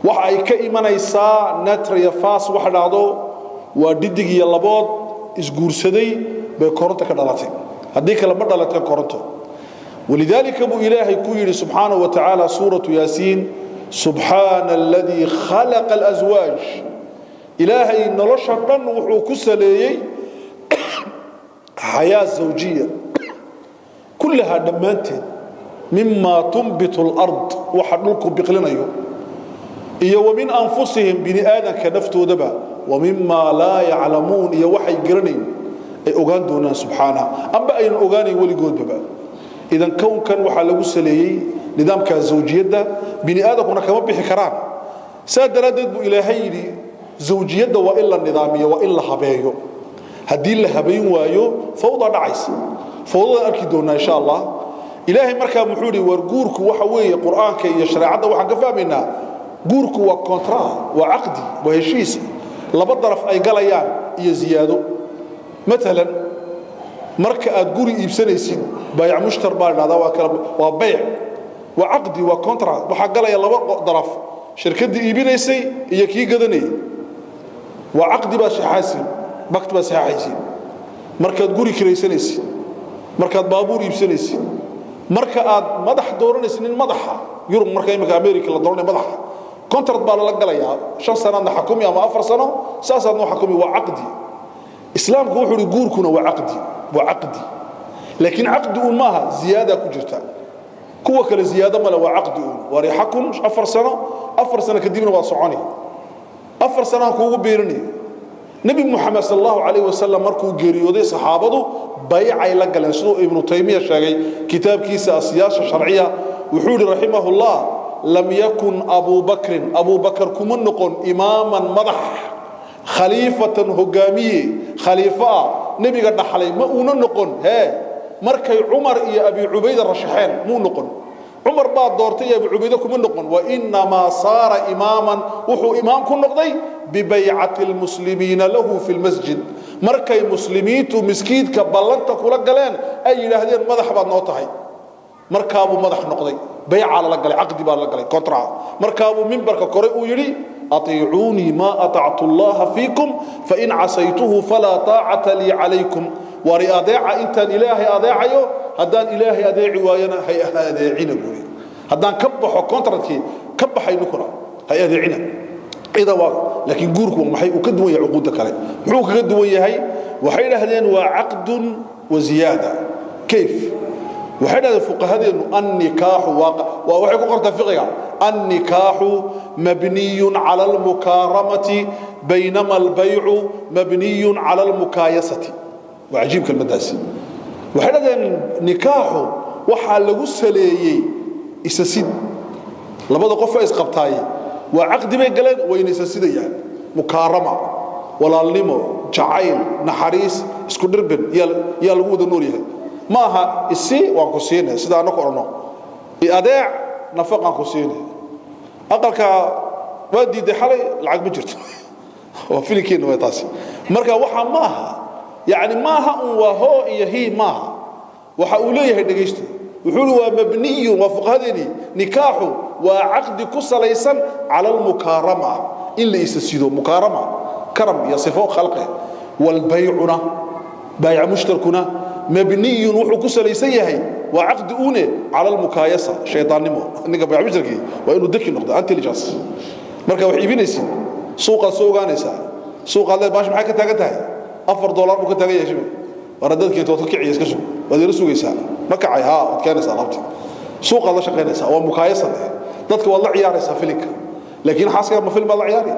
waxa ay ka imanaysaa natriya faas wax dhacdo waa didig iyo labood isguursaday bay koronto ka dhalatay hadii kala ma dhalatay koronto walidaalika bu ilaahay ku yiri subhanahu wa ta'ala suratu yasin subhanalladhi khalaqa al-azwaj ilaahay nolosha dhan wuxuu ku saleeyay حياة زوجية كلها دمانتين مما تنبت الأرض وحنلكم بقلنا ومن أنفسهم بني آدم كنفتوا دبا ومما لا يعلمون وحي قرنين أغان دونا سبحانه أما أين أغاني ولي قود ببا إذن كون كان وحلقوا السليي نظام كالزوجية ده بني آدم هنا كمان بحكران ساد ردد إلهي زوجية ده وإلا النظامية وإلا حبايو هدي اللي هبين وايو فوضى نعيس فوضى أكيدونا إن شاء الله إلهي مركا محوري ورجورك وحوي قرآن كي يشرع وحن كفامنا جورك وكونترا وعقدي وهشيس لبضرف أي قليان يزيادو مثلا مركا جوري يبسنيسين بيع مشتر بارد هذا وبيع وعقدي وكونترا وحقلا يلا ضرف شركة دي يبينيسي يكي قدني وعقدي باش حاسين مكتب باش حاسين مركا جوري كريسنيسي مركا بابور يبسنيسي مركا مدح دورنيسين المدح يورب مركا يمك أمريكا لا دورني مدح كونترات بالا لقليا 5 سنة حكومي أما 4 سنة ساسا نو حكومي وعقدي إسلام كوحوري جوركنا وعقدي لكن عقد ماها زيادة كجرتا كوا كلا زيادة ما لو عقد وريحكم 4 سنة كديمنا واصعوني 4 سنة كوجو بيرني نبي محمد صلى الله عليه وسلم مركو جريودي صحابته بيع لقلن سنو ابن تيمية شاقي كتاب كيس السياسة الشرعية وحول رحمه الله لم يكن أبو بكر كمنقن إماما مدح خليفة هجامية خليفة نبي قد حلي ما وننقن ها مركي عمر يا أبي عبيدة الرشحين مو نقن عمر بعد دورتي يا أبي عبيدة كم نقن وإنما صار إماما وحو إمام كن نقضي ببيعة المسلمين له في المسجد مركي مسلمين مسكيد كبلنتك ولا قلان أي لهذين مدح بعد نوتهي مركابو مدح نقضي بيع على لقلي عقد بار لقلي كونترا مركابو منبر كوري ويري أطيعوني ما أطعت الله فيكم فإن عصيته فلا طاعة لي عليكم ورياضيع انت الهي اضيعيو هدان الهي اضيعي واينا هي اضيعينا بوري هدان كبخو كونتراتكي كبخاي نكرا هي اضيعينا اذا لكن جوركو maxay u ka duwan yahay uqud kale muxuu kaga duwan yahay waxay dhahdeen waa aqd wa ziyada kayf waxay dhahdeen fuqahadeenu an-nikah wa waxay ku qortaa fiqiga an-nikah mabniyun ala al-mukaramati baynama al-bay'u mabniyun ala al-mukayasati وعجيب كلمة داسي وحنا نكاحه وحال لغو سليي إساسيد لبدا قفا إسقبتاي وعقد بي قلن وين إساسيد يعني مكارمة ولا الليمو جعيل نحريس اسكو دربن يا لغو دا نوريها ماها إسي وانكو سيني سيدا نكو أرنو إأداع نفق وانكو سيني أقلك وادي دي حالي العقد مجرد وفيلكين ويتاسي مركا وحا ماها يعني ماها وهو يهي ماها وحاوليه دغيشتي وحولوا مبني وفق هذه نكاحه وعقد كسليسا على المكارمه الا يسسيدو مكارمه كرم يصفه خلقه والبيعنا بيع مشتركنا مبني وحو كسليسا يهي وعقد اونه على المكايسه شيطان نمو انك بيع مشتركي وانه دكي نقطه انتليجنس marka wax iibinaysid suuqa soo ogaanaysa suuqa la baash maxay ka taagatahay $4 buu ka tagay yeeshay waradadkii toos ka kiciis ka soo wadiir sugaysaa ma kacay ha adkaanaysa qabti suuqa la shaqeynaysa waa mukaayasad dadka wala ciyaaraysa filinka laakiin xaaska ma film la ciyaari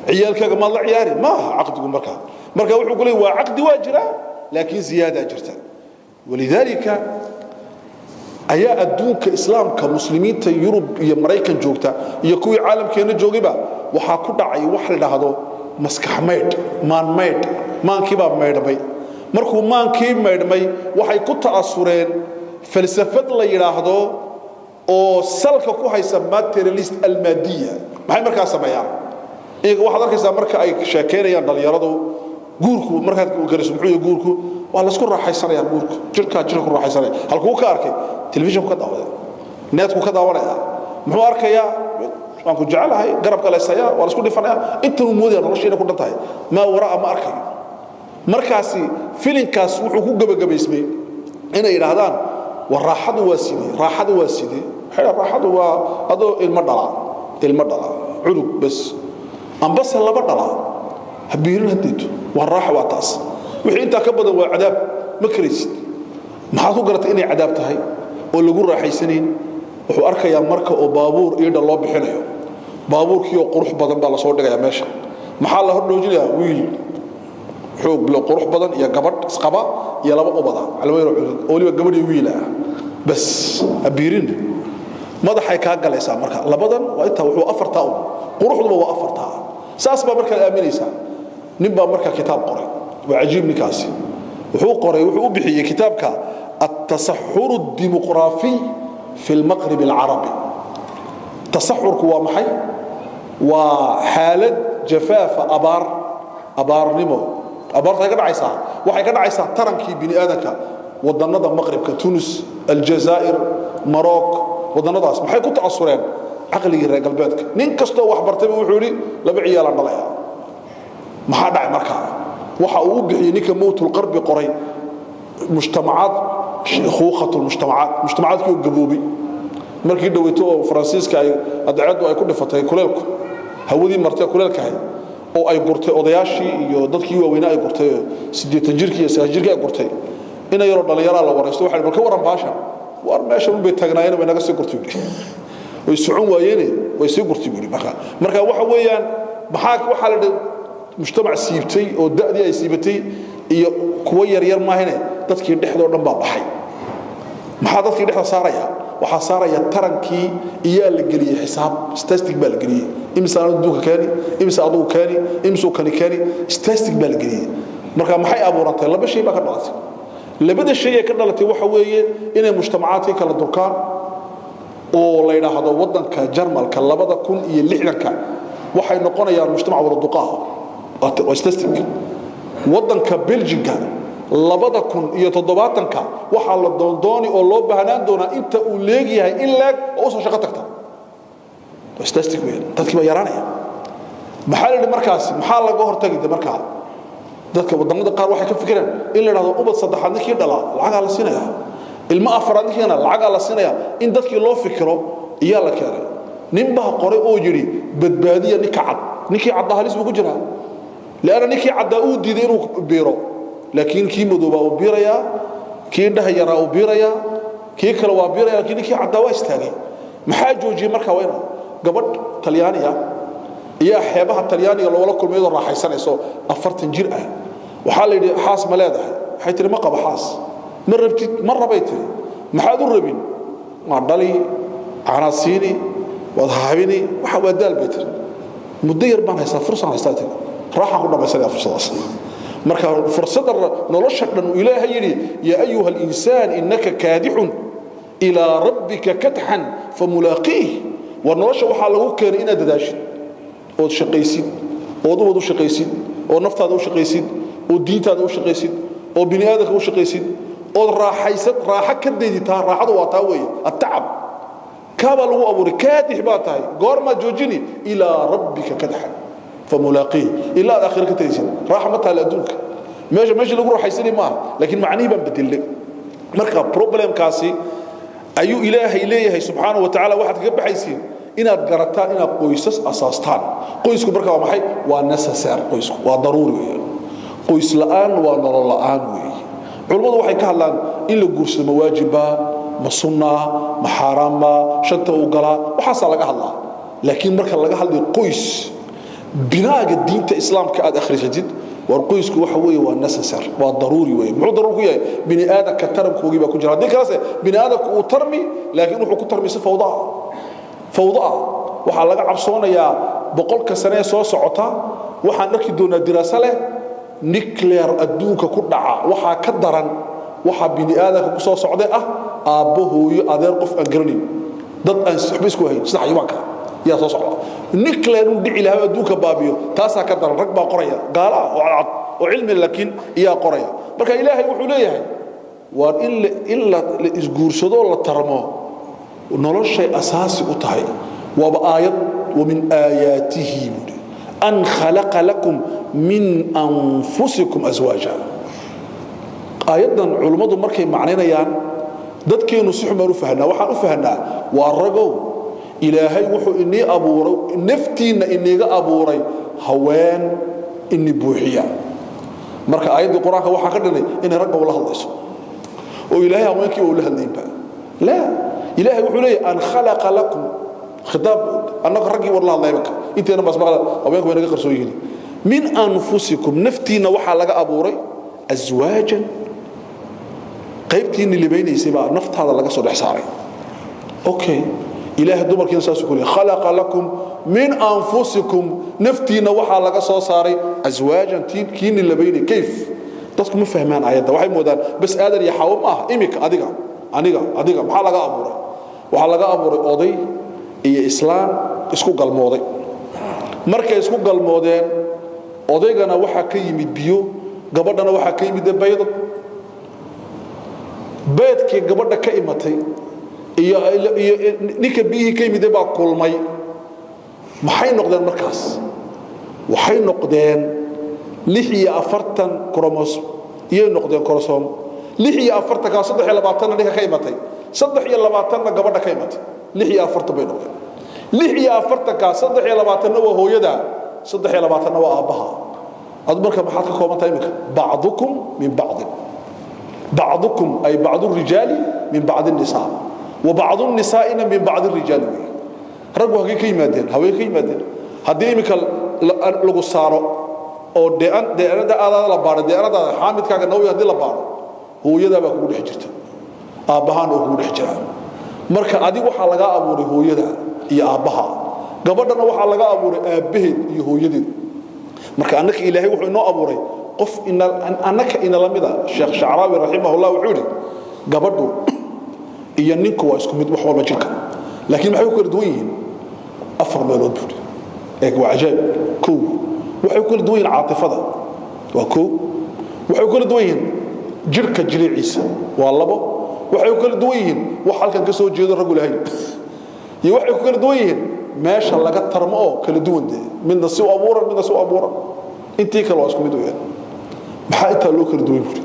ciyaalkaaga ma la ciyaari ma aqdigu marka wuxuu kulay waa aqdi waajira laakiin ziyaada jirta walidalika ayaa adduunka islaamka muslimiinta Yurub iyo Mareykan joogta iyo kuwii caalamkeena joogayba waxa ku dhacay wax la dhahdo maskaxmeed maankii baa meedmay markuu maankii meedmay waxay ku ta'asureen falsafad la yiraahdo oo salka ku haysa materialist almadiya maxay markaa sameeyaan iyaga waxaad arkaysaa marka ay sheekeynayaan dhalinyaradu guurku markaad u gariso muxuu guurku waa la isku raaxaysanaya guurku jirka ku raaxaysanaya halkuu ka arkay television ka daawada needku ka daawanaya muxuu arkayaa waan ku jecelahay garabka leesaya waa isku dhifanaya inta uu moodaya noloshiina ku dhantahay ma waraa ma arkay markaasi filinkaas wuxuu ku gabagabaysmay inay yiraahdaan war raaxadu waa sidii raaxadu waa adoo ilma dhala culug bas ambas laba dhala habiirin hadiitu war raaxa waa taas wixii inta ka badan waa cadaab ma karaysid maxaad ku garatay inay cadaab tahay oo lagu raaxaysaneen wuxuu arkayaa marka oo baabuur iyada loo bixinayo baabuurkii oo qurux badan baa la soo dhigayaa meesha maxaa la hordhoojinayaa wiil xoog loo qurux badan iyo gabadh isqaba iyo laba ubada calmeero oo waliba gabadh iyo wiil ah bas abiirin madaxay ka galaysaa marka labadan waa inta wuxuu afarta quruxdu waa afarta saas baa marka aaminaysa nin baa marka kitaab qoray waa ajiib ninkaasi wuxuu qoray wuxuu u bixiyay kitaabka التصحر الديمقراطي في المغرب العربي. تصحر كوا محي وحالة جفاف أبار نمو أبار تايقنا عيسى وحيقنا عيسى ترنكي بني آدك ودنا المغرب كتونس الجزائر مراك ودنا داس محي كنت عصرين عقلي رجال بيتك نين كستو وحبرتبي وحولي لبعي على ضليا ما حد عي مركا وحقوق بحينيك موت القرب قري مجتمعات خوخة مجتمعات كيو جبوبي markii dhaweyto Faransiiska ay adacadu ay ku dhifatay kuleelku hawadii martay kuleelka hay oo ay gurtay odayaashii iyo dadkii waaweyn ay gurtay 80 jirkii iyo 90 jirkii ay gurtay in ay yaro dhalinyaro la waraysto waxa markaa waran baasha war meesha u beetagnaayeen way naga sii gurtay way socon waayeen way sii gurtay marka waxa weeyaan waxa la mujtamac siibtay oo da'dii ay siibatay iyo kuwa yar yar ma ahine dadkii dhexdoo dhan baa baxay maxaa dadkii dhexda saaraya waxa saaraya tarankii iyo la galiyay xisaab statistic baa la galiyay imisa aduunka kaani imisa adugu kaani imisa kaani statistic baa la galiyay marka maxay abuurantay laba shay baa ka dhalatay labada shay ee ka dhalatay waxa weeye inay mujtamacaadka kala durkaan oo la yiraahdo wadanka Jarmalka 2060ka waxay noqonayaan mujtamac wada duqaa oo statistic wadanka Belgiumka 2070ka waxa la doondooni oo loo baahnaan doona inta uu leeyahay in leeg oo soo shaqo tagta statistic weyn dadkii ba yaraanaya maxaa markaas maxaa laga hortagay markaa dadka wadamada qaar waxay ka fikireen in la yiraahdo ubad saddexaad ninkii dhala lacag la siinaya ilma afraad ninkiina lacag la siinaya in dadkii loo fikiro iyo la keenay ninba qoray oo yiri badbaadiya ninkii cad halis buu ku jiraa laana ninkii cad uu diiday inuu beero لكن كي مدوبا وبيريا كي ده يرا وبيريا كي كلا وبيريا لكن كي عدوا استاغي maxaa joojiyay marka wayna gabadh Talyaaniga iyo xeebaha Talyaaniga loo kulmay oo raaxaysanayso 40 jir ah waxa la yiri xaas ma leedahay waxay tiri ma qaba xaas ma rabtid ma rabaytay maxaad u rabin ma dhali ana siini wad haabini waxa wadaal beetir muddo yar baan haysaa fursad haystaatay raaxa ku dhamaysan fursadaas marka fursada nolosha dhan ilaahay yiri ya ayuha al-insan innaka kadihun ila rabbika kadhan famulaqih wa nolosha waxa lagu keenay inaad dadaashid oo shaqaysid oo wadu shaqaysid oo naftaada u shaqaysid oo diintaada u shaqaysid oo bini'aadamka u shaqaysid oo raaxaysid raaxa ka deeditaa raaxadu waa taa weey at-ta'ab kaaba lagu abuuray kadih baa tahay goorma joojini ila rabbika kadhan فملاقيه إلا آخر كتيسين رحمة على دونك ماشي لقول راح يصير ما لكن معني بنبدل مركب بروبلم كاسي أيو إلهي سبحانه وتعالى واحد جب حيسين إن أتجرتان إن قيسس أساستان قيسكم مركب ومحي ونسسر قيسكم وضروري قيس الآن ونرى الآن وي علماء واحد كهلان إلا جرس المواجبة مصنع محرمة شتى وقلا وحصل لك الله لكن مركب لك هذا قيس بناء الدين الإسلام كأد أخرجت والقيسك وحوي والنسسر والضروري وي مو ضروري بني آدم كترم كوجي بكجرا دي كلاسه بني آدم وترمي لكن وحو كترمي فوضى waxa laga cabsoonayaa boqolka sano soo socota waxaan arki doonaa diraasad leh nuclear adduunka ku dhaca waxa ka daran waxa bini aadamka ku soo socday aabbo hooyo adeer qof aan garanin dad aan saxbis ku hayn sida xayawaanka yaa soo socda nuclear uu dhici lahaa adduunka baabiyo taasa ka daran rag baa qoraya gaala oo cad oo cilmi laakiin iyaa qoraya marka ilaahay wuxuu leeyahay waa in la isguursado la tarmo noloshay asaasi u tahay وبآيات ومن آياته أن خلق لكم من أنفسكم أزواجا آياتنا علماء مركي معنينا يان دادكي نصيح ما رفهنا وحا رفهنا وارغو إلهي وحو إني أبوري نفتين إني أبوري هوان إني بوحيا مركي آيات القرآن وحا قدني إني رقا والله الله يسو وإلهي أمانكي وإلهي النيمبا لا إلهي وحو لي أن خلق لكم خطاب أنك رجي والله الله يبارك أنت أنا بس بقول أبيك وين قرصويني من أنفسكم نفتينا وحى لقى أبوري أزواجا قيبتين اللي بيني سبا نفط هذا لقى صدح ساري أوكي إله الدمر كين ساسكولي خلق لكم من أنفسكم نفتينا وحى لقى صدح ساري أزواجا كين اللي بيني كيف dadku ma fahmaan aayadda waxay moodaan bas aadan iyo xawo ma aha imika adiga maxaa laga abuuray waxa laga abuuray oday iyo islaan isku galmooday markay isku galmoodeen odaygana waxa ka yimid biyo gabadhana waxa ka yimid baydo beedkii gabadha ka imatay iyo ninka biyihii ka yimid baa kulmay maxay noqdeen markaas waxay noqdeen 46 kromosom iyo noqdeen korosom 46 ka 23 ninka ka imatay 23 gabadha ka imatay 46 bay noqdeen 46 ka 23 waa hooyada 23 waa aabaha ad marka maxaad ka koobantahay imika ba'dukum min ba'd بعضكم أي بعض الرجال من بعض النساء وبعض النساء من بعض الرجال رجوا هكي كيمادين هوي كيمادين هدي مكال لغو سارو أو ديان ده هذا لبارة ديان ده حامد كأنه نوي هدي لبارة هو يدا بقول حجرته أبهان وقول حجرة مركا أدي وحلاقة أبوري هو يدا يا أبها قبضنا وحلاقة أبوري أبهد يهو يدي مركا أنك إلهي وحنا أبوري قف أنك إن لمدا الشيخ شعراوي رحمه الله وحوري قبضوا إيانينكو واسكم يدوحوا المجلك لكن ما حيوكل دوين أفر ميلود بوري إيقوا عجائب كو وحيوكل دوين عاطفة وكو وحيوكل دوين جركة جري عيسى والله وحيوكل دوين وحالك كسو جيد الرجل هين يوحيوكل دوين ما شاء الله قد ترموه كل دون دي من نسو أبورا انتي كلا واسكم يدوين محايتها لوكر دوي بوري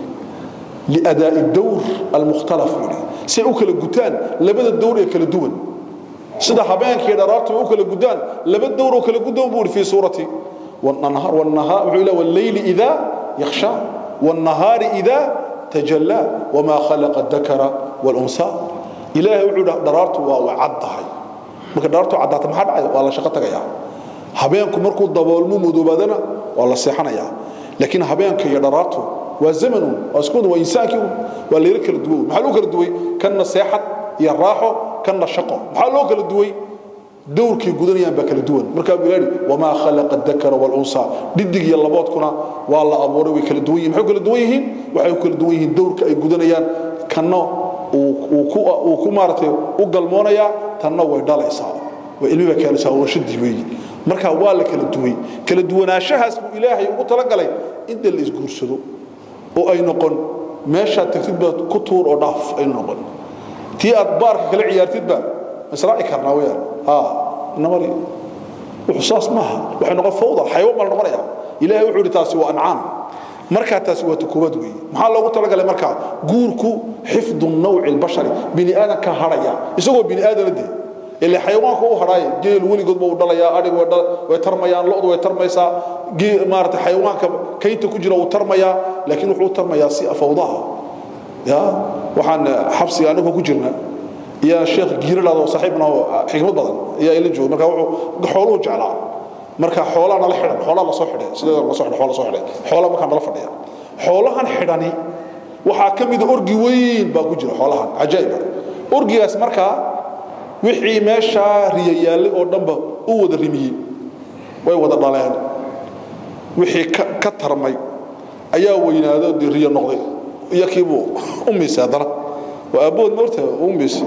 لأداء الدور المختلف بوري سيأوكل القتان لبدا الدور يكل الدول سيدا حبان كيدا رارتو أوكل القتان لبدا الدور أوكل القتان بوري في صورتي والنهار والليل إذا يخشى والنهار إذا تجلى وما خلق الذكر والأنثى إلهي وعود درارتو وعدها marka darto cadaata maxaa dhacay waa la shaqo tagaya habeenku markuu daboolmo mudubadana waa la seexanaya laakiin habeenka iyo daraato waa zamanu askuud waa insaanki waa leer kala duway maxaa loo kala duway kana seexad iyo raaxo kana shaqo maxaa loo kala duway dowrkii gudanayaan ba kala duwan marka wiiladi wama khalaqa dhakara wal unsa didig iyo laboodkuna waa la abuuray way kala duwan yihiin maxay kala duwan yihiin waxay kala duwan yihiin dowrka ay gudanayaan kana uu ku maartay u galmoonaya tanna way dhalaysaa way ilmiga kale soo shidii way marka waa la kala duwanaanshahaas uu ilaahay ugu tala galay in la isguursado oo ay noqon meesha tagtidba ku tuur oo dhaaf ay noqon tii aad baarka kala ciyaartidba israaci karnaa weeyaan namari وحصاص معها وحنا فوضى حيوان ما نقرأ إلهي وحول تاسي وأنعام مركا تاسي وتكوبد وي محل لو تلقى لمركا جوركو حفظ النوع البشري بني آدم كهرايا يسوق بني آدم دي اللي حيوان هو هرايا جيل ولي قد بودلا يا أري ويترميا لقط ويترميسا جي مارت حيوان كيت كجرا وترميا لكن وحول ترميا سي فوضاها يا وحن حبسي أنا كجرنا يا شيخ جيرلا وصاحبنا حكمة بدن يا إلى جو مركا حوله جعلا مركا حولنا الحرن حولا لا صحده سيدا لا صحده حولا صحده حولا ما كان لا فديا حولها حرني وحاكم إذا أرجي وين باكوجر حولها عجيب أرجي أس مركا وحي ماشى ريال أو دمبه أود الرمي ويود الضلال وحي كتر مي أيا وين هذا الريال نقضي يكيبو أمي سادرة وأبوه مرته وأمبس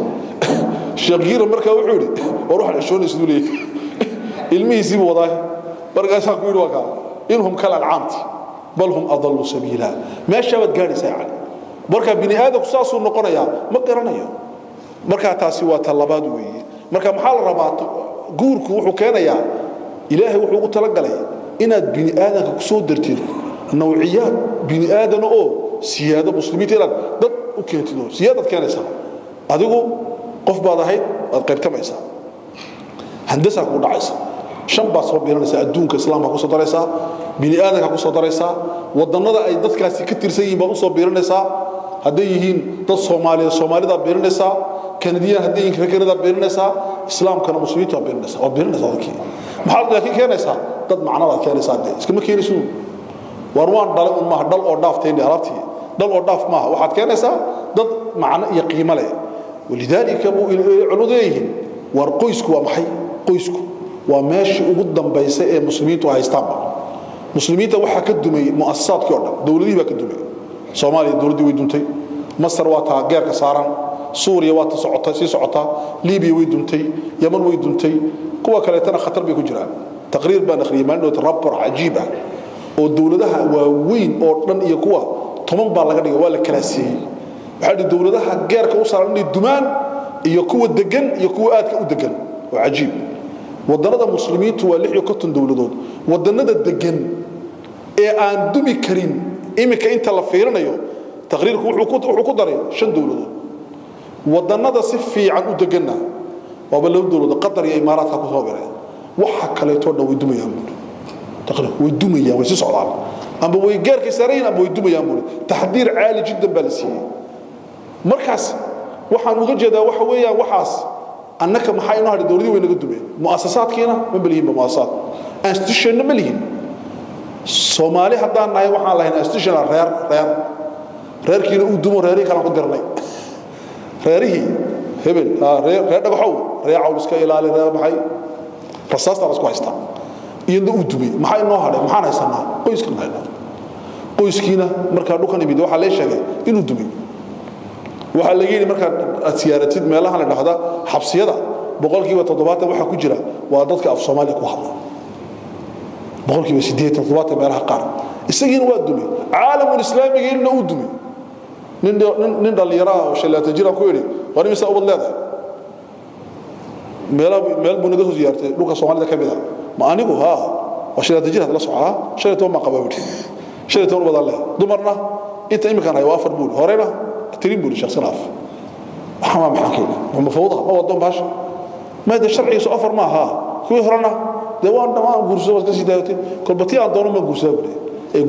شغير مركا وحوري وروح العشون يسدولي الميسي وضاه برقا ساكوين وكا إنهم كلا العامتي بل هم أضلوا سبيلا ما شابت قاري ساعة بركا بني آدم قصاص النقرية ما قرنيا بركا تاسيوات اللبادوي بركا محال رباط قوركو وحكانا يا إلهي وحوق تلقى لي إناد بني آدم كسود درتين نوعيات بني آدم أو سيادة مسلمين تيران ضد وكيتنو سيادة كانسا أدقو قف بعض هاي القيب تميسا هندسة كون عيسا شنبا صوب بيرانيسا الدون كإسلام كو صدريسا بني آدم كو صدريسا ودندا أي دد كاسي كتير سيين با صوب بيرانيسا هديهين دد صومالي دا بيرانيسا كنديان هديهين كركردا بيرانيسا إسلام كان مسلمين تا بيرانيسا او بيرانيسا دكي maxaa laakiin keenaysa dad macnada keenaysa iskama keenayso warwaan dal umma dal oo dhaafteen arabtii dal oo dhaaf ma waxaad keenaysaa dad macna iyo qiimo leh walidaalika buu culudeeyeen war qoysku waa maxay qoysku waa meeshii ugu dambeysay ee muslimiintu haystaan muslimiinta waxa ka dumay muassasaadkii oo dhan dawladihii baa ka dumay Soomaaliya dawladdu way duntay Masar waa taa geerka saaran Suuriya waa ta socota si socota Liibiya way duntay Yemen way duntay kuwa kale tan khatar bay ku jiraan taqriir baan akhriyay maalin rapport cajiib ah oo dawladaha waaweyn oo dhan iyo kuwa toban baa laga dhigay waa la kala siiyay waxa dawladaha geerka u saaran inay dumaan iyo kuwa degan iyo kuwa aadka u degan waa cajiib wadannada muslimiintu waa 56 dawladood wadannada degan ee aan dumi karin imika inta la fiirinayo taqriirku wuxuu ku daray 5 dawladood wadannada si fiican u deganna waa laba dawladood Qatar iyo Imaaraadka ku soo galeen waxa kale to dhaw dumayaan taqriir way dumayaan way si socdaan amba way geerka saareen amba way dumayaan taxdiir caali jiddan balasiye markaas waxaan uga jeedaa waxa weeyaan waxaas annaka maxay inoo hadhay dawladii way naga dumeen muassasaadkiina ma balihin muassasaad institution ma lihin Soomaali haddaan nahay waxaan lahayn institution reerkiina uu dumo reerihii kala ku dirnay reerihii hebel reer dhagaxow reer cawliska ilaali reer maxay rasaasta la isku haysta iyada uu dumay maxay inoo hadhay maxaan haysanaa qoyskiina markaa dhulkan imid waxa la sheegay inuu dumay waxa laga yiri marka asiyaaratid meelaha la dhahda xabsiyada boqolkiiba 70 waxa ku jira waa dadka af Soomaali ku hadla boqolkiiba 70 meelaha qaar isagiina waa dumay caalamul islaamiga inuu u dumay nin dhalinyaro oo shalaata jira ku yiri wani mise ubad leedahay meel buu naga soo ziyaartay dhulka Soomaalida ka mid ah ma anigu ha waa shalaata jira la socaa shalaata ma qabaabti shalaata ubad leh dumarna inta imika ay waa afar buul horena تريم بول شخص ناف حمام حكينا ومفوضها ما ودهم باش ما هذا الشرعي سأفر معها كل هرنا دوان دوان قرصة بس كذي دايته كل بطيء عندهم ما قرصة بره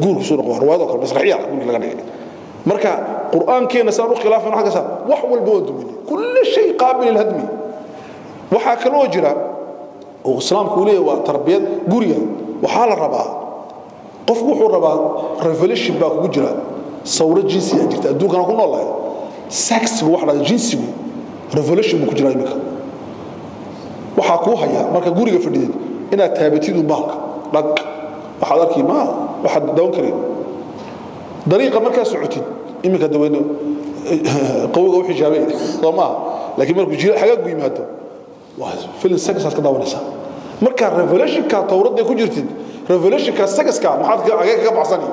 قرص سورة وهرواد وكل بس رحية يقول لك أنا مركا قرآن كنا صاروا خلاف من حاجة صار وحول بود مني كل شيء قابل للهدم وحكلوا جرا وإسلام كله وتربية قرية وحال الربا قف وحول الربا ريفوليشن باك وجرا صورة جنسية جرت أدوك أنا أقول الله سكس واحد جنسي ريفولوشن بكجرا يمك وحكوها يا مركا قوري في الدين إنها تابتين وبالك لك وحضرك ما واحد دون كريم طريقة مركا سعوتين إمك دوين قوي حجابين طبعا لكن مركا جرا حاجات قوي مهدو في السكس هكذا ونسا مركا ريفولوشن كتورط دي كجرتين ريفولوشن كسكس كا محاد عجاك بعصني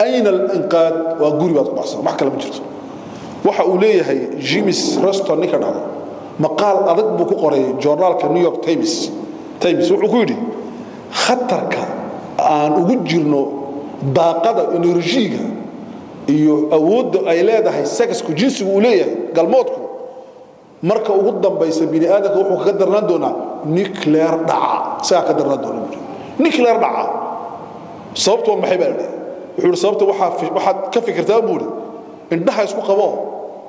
أين الإنقاذ وقولي بعض بعض ما حكى لهم جرت وحقوليه هي جيمس راستون نكرنا مقال أضد بكو قري جورنال كنيويورك تايمز وحقولي خطرك أن أوجلنا باقة إنرجية أود أيلاده هي سكس كجنس وقوليه قال موتكو مركا قدام بيس بني آدم وحو قدر ندونا نيكلير دعا سا قدر ندونا نيكلير دعا صوبته ما حيبالي wuxuu sababta waxa ka fikirtaa buuri indhaha isku qabo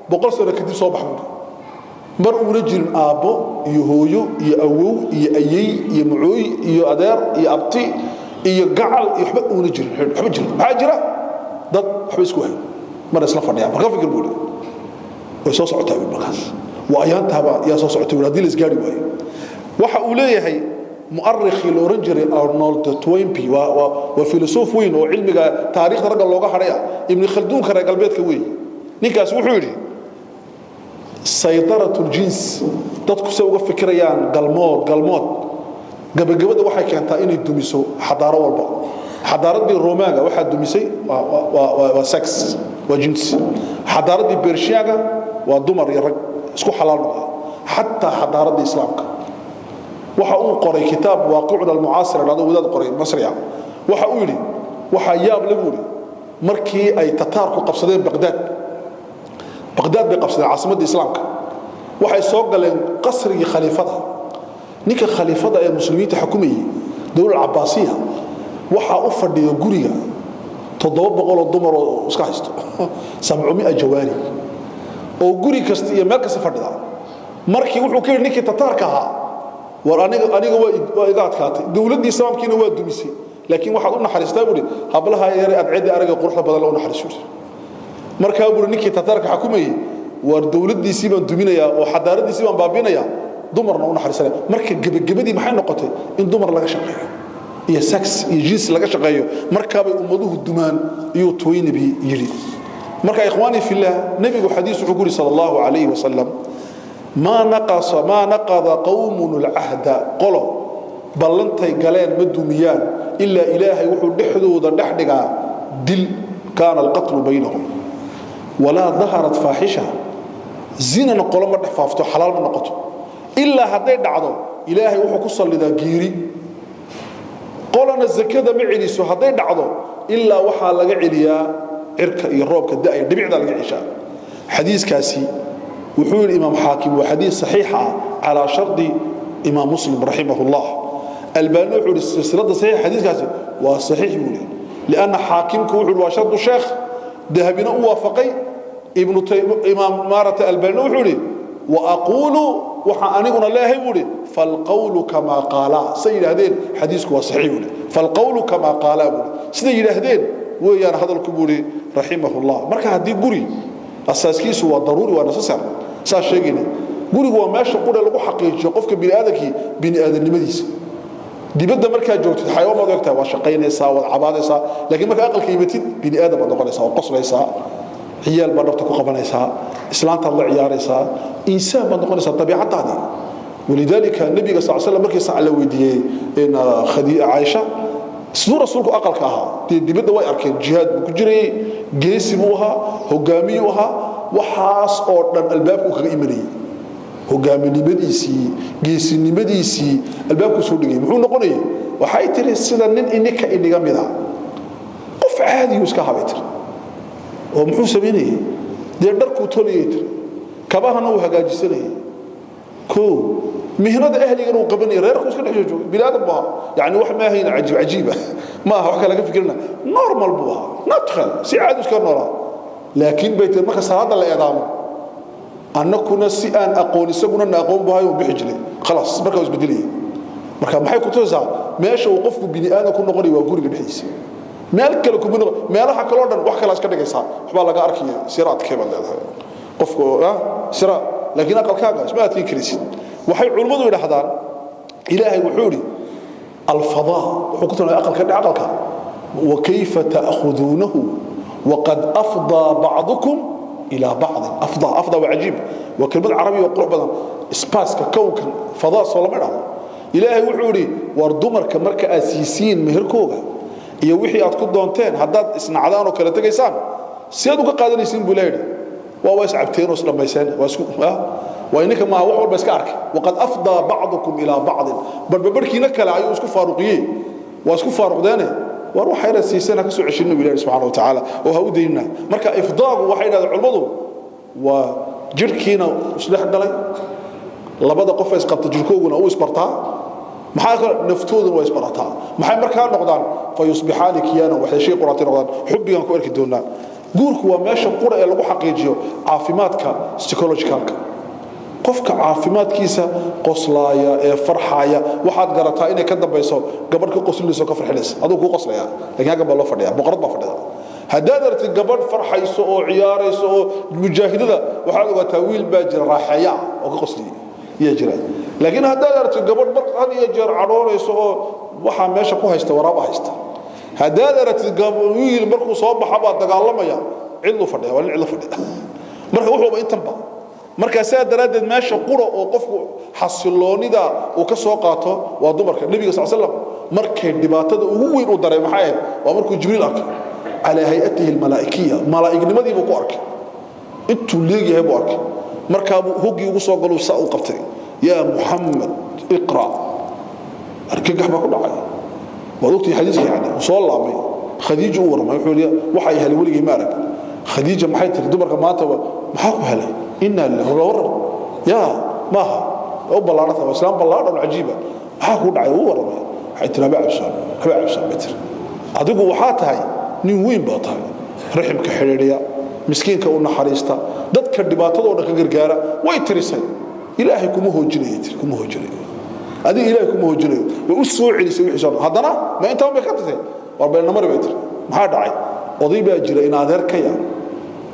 100 sano kadib soo baxmo mar uu jirin aabo iyo hooyo iyo awow iyo ayay iyo mucooy iyo adeer iyo abti iyo gacal iyo waxba uu jirin waxba jirin waxa jira dad waxba isku hay mar isla fadhiya marka fikir buuri way soo socotaa markaas waa ayaantaba yaa soo socotay walaadii la isgaari waayo waxa uu leeyahay مؤرخ لورنجري أرنولد توينبي وفيلسوف وين وعلمي تاريخ رجل لوجا حريا ابن خلدون كان قلبيت كوي نيكاس وحوري سيطرة الجنس تدخل سوى فكريان قلمود قبل ده واحد كان تاني الدميسو حضارة والبا حضارة دي الروماغا واحد دميسي وسكس وجنس حضارة دي بيرشياغا ودمر يرق اسكو حلال حتى حضارة دي إسلامك waxa uu qoray kitaab waaqicna al-mu'asir la wadaad qoray masriya waxa uu yiri waxa yaab lagu yiri markii ay tataarku qabsadeen Baghdad bay qabsadeen caasimadda islaamka waxay soo galeen qasriga khaliifada ninka khaliifada ee muslimiinta xukumayay dawlad Abbaasiya waxa uu fadhiyo guriga 700 dumar oo iska haysto 700 jawaari oo guri kasta iyo meel kasta fadhida markii wuxuu ka yiri ninkii tataarka ahaa aniga waa iga adkaatay dawladii islaamkiina waa dumisay laakiin waxaad u naxariistaa buri hablaha yare adcidi araga quruxda badan loo naxariisto markaa buri ninkii tataarka xukumayay war dawladiisii baan duminaya oo xadaaradiisii baan baabinaya dumarna u naxariisanay marka gabagabadii maxay noqotay in dumar laga shaqeeyo iyo sex iyo jins laga shaqeeyo markaa bay ummaduhu dumaan iyo tooynabi yiri marka ikhwaani fillah nabigu xadiis wuxuu ku sallallahu alayhi wa sallam ma naqada qawmun al-ahda qolo ballantay galeen ma dumiyaan illa ilaahay wuxuu dhexdooda dhaxdhigaa dil kana al-qatl baynahum wala dhaharat fahisha zina qolo ma dhafaafto xalaal ma noqoto illa haday dhacdo ilaahay wuxuu ku salidaa giiri qolana zakada ma celiso haday dhacdo illa waxa laga celiyaa cirka iyo roobka daay dhibicda laga cishaa xadiiskaasi wuxuu imaam xaakim waa xadiis saxiix ah ala shardi imaam muslim rahimahullah albani wuxuu silsilada saxiix xadiiskaasi waa saxiix buu لأن حاكمك وحول وشرط الشيخ ذهبنا وافقي ابن إمام مارة الباني وحولي وأقول وحانيقنا الله يقولي فالقول كما قال سيد هذين حديثك وصحيح فالقول كما قال سيد هذين ويانا هذا الكبوري رحمه الله مركا هدي قري أساسكيس هو ضروري ونسسر ساس شيقنا قري هو ماشي قول لغو حقيقي قفك بني آدك بني آدم لمديس dibadda marka joogtid xayawaan ma ogtahay waa shaqaynaysaa wad cabaadaysaa laakiin marka aqalka yimatid bini aadam baad noqonaysaa oo qoslaysaa ciyaal baad dhabta ku qabanaysaa islaanta la ciyaaraysaa insaan baad noqonaysaa tabiicadaadii walidaalika nabiga sallallahu alayhi wasallam markii saala weydiiyay in khadiija aisha sidoo rasuulku aqalka ahaa dibadda way arkeen jihaad ku jiray geesi buu ahaa hogaamiye ahaa waxaas oo dhan albaabku kaga imanayay hogaaminimadiisii geesinimadiisii albaabku soo dhigay muxuu noqonayay waxay tiri sida nin inika iniga mid ah qof caadi iska habaytir oo muxuu sameeyay dharku toliyay kabahana uu hagaajisanay ko mihnada ahliga uu qabanay reerku iska dhex joogo bilaad baa yaani wax ma ahayn ajiib ma wax kale ka fikirna normal buu nadkhal si caadi iska noolaa laakiin bayt marka salaada la eedaamo annakuna si aan aqoon isaguna aqoon baayo bixijlay خلاص marka uu isbedeliyo marka maxay ku toosaa meesha uu qofku bini aadam ku noqonay waa guriga dhexdiisa meel kale ku noqon meelaha kale oo dhan wax kale iska dhigaysa waxba laga arkiyo siraadkee baa leedahay qofku sira laakiin aqalkaaga ismaadkii kirisid waxay culimadu yiraahdaan ilaahay wuxuu yiri al-fadaa wuxuu ku toonayaa aqalka wa kayfa ta'khudunahu وقد أفضى بعضكم إلى بعض أفضى وعجيب وكلمة عربية وقرب بدن إسباس ككوكب فضاء صلى الله عليه إلهي وحوري وردمر كمركة أسيسين مهركوغا iyo wixii aad ku doonteen hadaad isnacdaan oo kala tagaysaan siyaad uga qaadanaysiin buleeyay waa way sacabteen oo islaamaysaan waa isku waa inaka ma wax walba iska arkay waqad afda ba'dukum ila ba'd barbarkiina kala ay isku faaruqiyeen waa isku faaruqdeene war waxa ay siisana ka soo ceshinno Ilaahay subhanahu wa ta'ala oo ha u deeyna marka ifdaagu waxay yiraahdo culimadu waa jirkiina isdhex galay labada qof ay isqabta jirkooguna uu isbartaa maxaa kale naftoodu way isbarataa maxay markaa noqdaan fayusbihani kiyana waxa shay quraati noqdaan xubbigan ku arki doonaa guurku waa meesha qura ee lagu xaqiijiyo caafimaadka psychologicalka qofka caafimaadkiisa qoslaaya ee farxaya waxaad garataa inay ka dambayso gabadh ka qoslayso ka farxinaysa adoo ku qoslaya laakiin gabadh loo fadhiya boqorad baa fadhida haddaad aragtid gabadh farxayso oo ciyaarayso oo mujaahidada waxaad ogaataa wiil baa jira raaxaya oo ka qoslaya iyo jira laakiin haddaad aragtid gabadh barqad iyo jeer cadoorayso oo waxa meesha ku haysta waraab haysta haddaad aragtid wiil markuu soo baxaba dagaalamaya cid u fadhiya wala cid la fadhiya marka wuxuu intanba marka saa daraadeed meesha qura oo qofku xasiloonida uu ka soo qaato waa dumarka nabiga sallallahu alayhi wasallam markay dhibaatada ugu weyn u dareemay maxay ahayd waa markuu jibriil arkay ala hay'atihi almalaa'ikiyya malaa'iknimadii buu ku arkay intuu leeyahay buu arkay marka uu hogi ugu soo galay saa u qabtay ya muhammad iqra arkay gaxba ku dhacay wadugtii xadiiska yani soo laabay khadiija u warmay wuxuu leeyahay waxa ay helay waligii maarag khadiija maxay tiri dumarka maanta maxaa ku helay inna lillahi wa inna ya maaha oo balaarta islaam balaarta ajiiba maxaa ku dhacay uu warmay waxay tiri abaa beter adigu waxa tahay nin weyn baa tahay raximka xiriiriya miskiinka u naxariista dadka dhibaatadooda ka gargaara way tirisay ilaahay kuma hoojinay adiga ilaahay kuma hoojinay way u soo celisay wixii soo hadana ma inta ma ka tatay war been namar beter maxaa dhacay oday baa jira in adeerkaya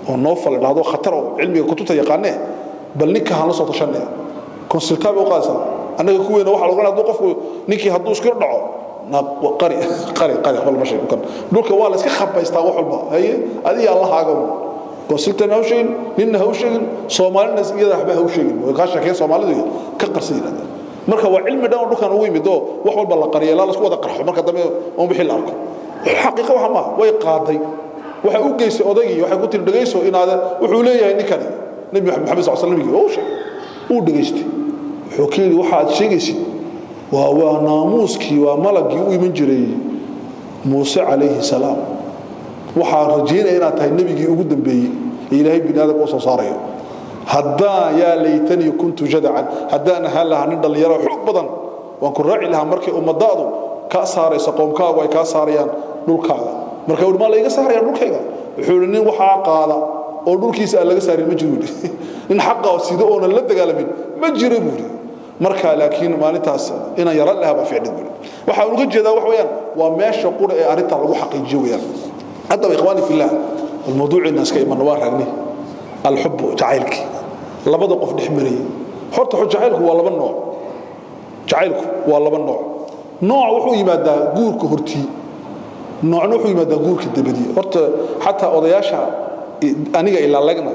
oo noo faladaado khatar oo cilmiga kutubta yaqaanee bal ninka haan la soo tashanay consultant oo qaasa anaga ku weena waxa lagu leeyahay qofku ninkii hadduu isku dhaco na qari wal ma sheego kan dhulka waa la iska khabaystaa wax walba haye adiga Allah aago قصيتنا هوشين نين هوشين Soomaalina iyada waxba hawsheen way ka shaqeeyay Soomaalidu ka qarsadeen marka waa cilmi dhan dhulkan ugu yimid wax walba la qariyo la isku wada qarxo marka dambe oo bixi la arko xaqiiqo waxa ma way qaaday waxa uu geysay odagii waxa ku tir dhageyso inaad wuxuu leeyahay ninkani nabi maxamed sallallahu alayhi wasallam oo shay uu dhageystay wuxuu keenay waxa aad sheegaysid waa naamuuskii waa malagii u iman jiray Muuse alayhi salaam waxa rajeynay inaad tahay nabigii ugu dambeeyay ilaahay binaadam oo soo saaray hadda ya laytani kuntu jad'an hadda ana halaha nin dhalinyaro xog badan waan ku raaci lahaa markii ummadaadu ka saaraysa qoomkaaga way ka saarayaan dhulkaaga marka uu ma la iga saarayaan dhulkayga wuxuu nin waxa qaada oo dhulkiisa laga saarin ma jiro in xaqqa sida oo la dagaalamin ma jiro buuri marka laakiin maalintaas ina yara laha ba ficil buuri waxa uu uga jeedaa wax weeyaan waa meesha qura ee arinta lagu xaqiijiyo weeyaan hadda ikhwaani fillah الموضوع الناس كيما نوارغني الحب جعيلك لبدا قف دحمري horta جعيلك waa laba nooc جعيلك waa laba nooc nooc wuxuu yimaadaa guurka hortii noocna wuxuu yimaadaa guurka dabadii horta hatta odayaasha aniga ilaa lagna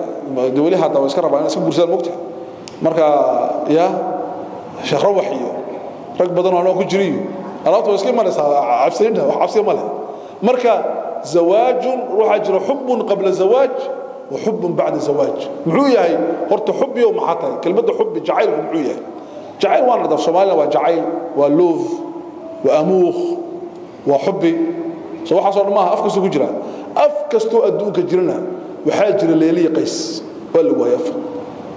dawladaha hadda way iska rabaan iska guursadaan moogta marka ya sheekh rawaxiyo rag badan oo ku jiriyo alaabta way iska maraysaa cabsiinta wax cabsi ma leh marka زواج روح اجر حب قبل زواج وحب بعد زواج معوياي horta حب يوم حتى كلمه حب جعيل معوياي جعيل وانا ده Soomaaliya waa jacayl waa love waa amuuq waa xubbi soo waxa soo dhamaa afka soo jira afkasto adduunka jirana waxa jira leeliye qays wal waayaf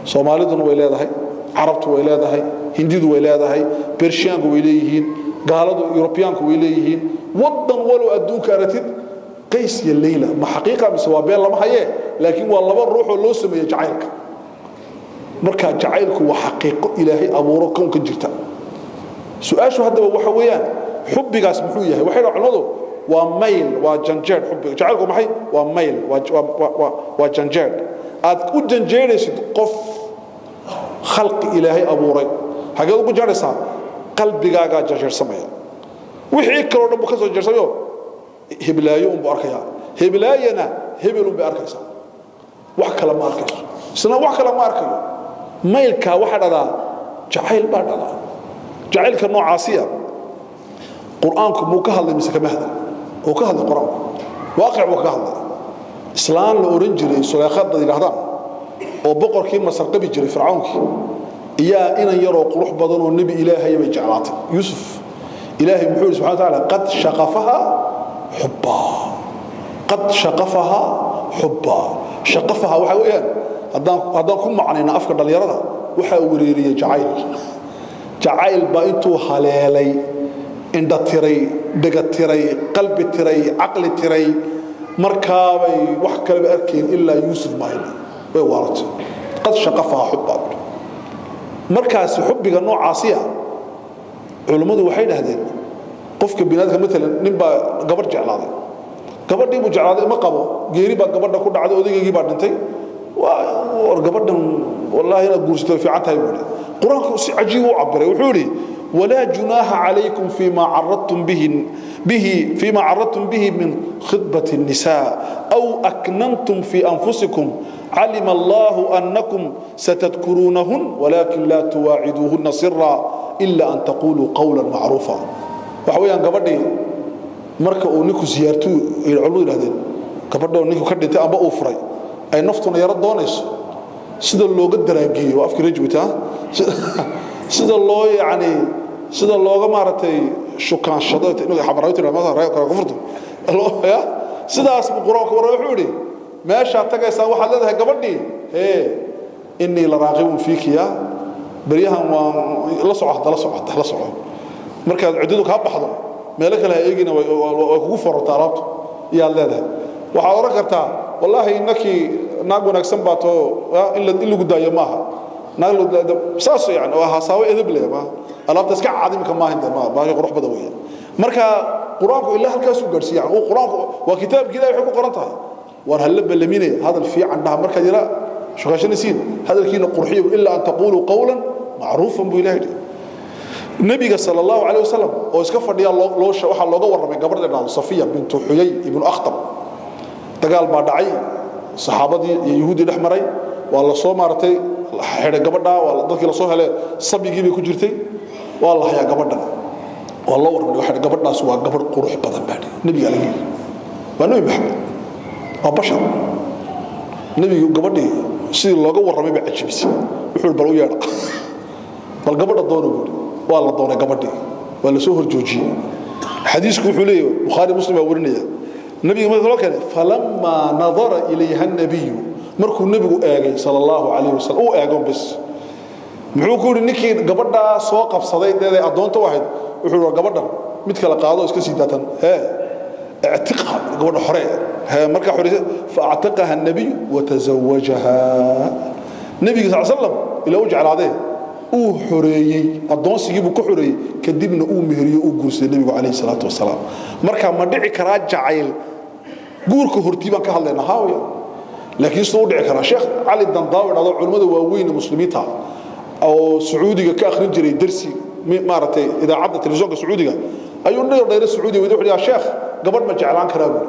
Soomaaliduna way leedahay Carabtu way leedahay Hindidu way leedahay Pershiyaanku way leeyihiin gaaladu Europeanku way leeyihiin wadan walo adduunka aratid قيس يا ليلى ما حقيقه بسوابين لما هي لكن والله روح لو سميه جعيلك marka jacaylku waa xaqiiqo ilaahay abuuro koonka jirta su'aashu hadda waxa weeyaan xubbigaas muxuu yahay waxay culimadu waa mayl waa janjeer xubbiga jacaylku maxay waa mayl waa janjeer aad ku janjeeraysid qof khalqi ilaahay abuuray hageed ugu janjeeraysaa qalbigaaga janjeer sameeya wixii kale oo dhan ka soo jeersayo هبلايو باركيا هبلاينا هبلون باركيسا wax kala ma arkayso isna wax kala ma arkayo maylka waxa dhada jacayl baa dhada jacaylka noocaasiya quraanku muu ka hadlay mise kama hadlay oo ka hadlay quraanku waaqi uu ka hadlay islaan la oran jiray suleekhada yiraahdaan oo boqorkii masar qabi jiray fircaankii iya ina yaro qurux badan oo nabi ilaahay bay jeclaatay yusuf ilaahay muxuu subhanahu wa ta'ala qad shaqafaha حبا قد شقفها حبا شقفها waxa weeyaan hadaan ku macnayna afka dhalinyarada waxa uu weerariyay jacayl ba intuu haleelay indha tiray dhaga tiray qalbi tiray aqli tiray markaa bay wax kale arkeen illa yusuf maayna way waartay qad shaqafaha حبا markaas xubbiga noocaasiya culimadu waxay dhahdeen qofka binaadka midna ninba gabar jeclaaday gabadhii buu jeclaaday ma qabo geeri ba gabadha ku dhacday odaygii baa dhintay waa gabadhan wallahi ina guursato fiican tahay buu quraanku si ajiib u cabiray wuxuu yiri wala junaha alaykum fima aradtum bihi min khidbati an-nisaa aw aknantum fi anfusikum علم الله أنكم ستذكرونهن ولكن لا تواعدوهن سرا إلا أن تقولوا قولا معروفا waxawayaan gabadhii marka uu ninku siyaartu ilaalu yiraahdeen gabadho ninku ka dhintay amba uu furay ay naftuna yara doonayso sida looga daraagiyo afkii rajwita sida looga maaratay shukaanshado inuu xabarayto ramada raay ka furto ya sidaas quraanku wuxuu yiri meesha tagaysa waxa leedahay gabadhii inni la raaqibun fiikiya bariyahan waa la socod marka cididu ka baxdo meel kale eegina way kugu forto alaabto iyo leedahay waxa oran kartaa wallahi innaki naag wanaagsan baato in lagu daayo maaha naag saas yani waa hasaawe edeb leeba alaabta iska caadimka ma hinda ma baa qurux badan weeyaan marka quraanku ilaa halkaas uu gaarsiiyay oo quraanku waa kitaabka ilaahay wuxuu ku qoran tahay war hal balaminay hadal fiican dhaha marka jira shaqashanaysiin hadalkiina qurxiyo illa an taqulu qawlan ma'rufan bi ilaahi nabiga sallallahu alayhi wasallam oo iska fadhiya waxa looga warramay gabadha Safiya bint Huyay ibn Akhtab dagaal baa dhacay saxaabadii iyo yahuudi dhexmaray waa la soo maartay xidhay gabadha waa dadkii la soo helay sabigii bay ku jirtay waa la hayaa gabadhan waa loo warramay waxa gabadhaas waa gabadh qurux badan baa nabiga laga waa nabi maxamed waa bashar nabiga gabadhii sidii looga warramay ba ajibisay wuxuu bal u yeedha bal gabadha doono waa la doonay gabadhii waa la soo horjoojiyay xadiisku wuxuu leeyahay bukhari muslim waa warinaya nabiga markuu kale falamma nadara ilayha an-nabiy markuu nabigu eegay sallallahu alayhi wasallam oo eegon bas muxuu ku yiri ninkii gabadha soo qabsaday deeday adoonta wahayd wuxuu gabadhan mid kala qaado iska sii daatan اعتقها قبل حريه مركا حريه فاعتقها النبي وتزوجها النبي صلى الله عليه وسلم الى وجه على uu xoreeyay adoonsigiibu ku xoreeyay kadibna uu mehriyo uu guursaday nabiga kaleey salaatu wasalaam marka ma dhici kara jacayl guurka hortiiban ka hadlayna haawiya laakiin soo dhici kara sheekh ali dandaawi dhado culimada waaweyn muslimiinta oo sacuudiga ka akhrin jiray darsi maaratay idaacada televisionka sacuudiga ayuu dheer sacuudiga wuxuu yiri sheekh gabadh ma jeclaan karaa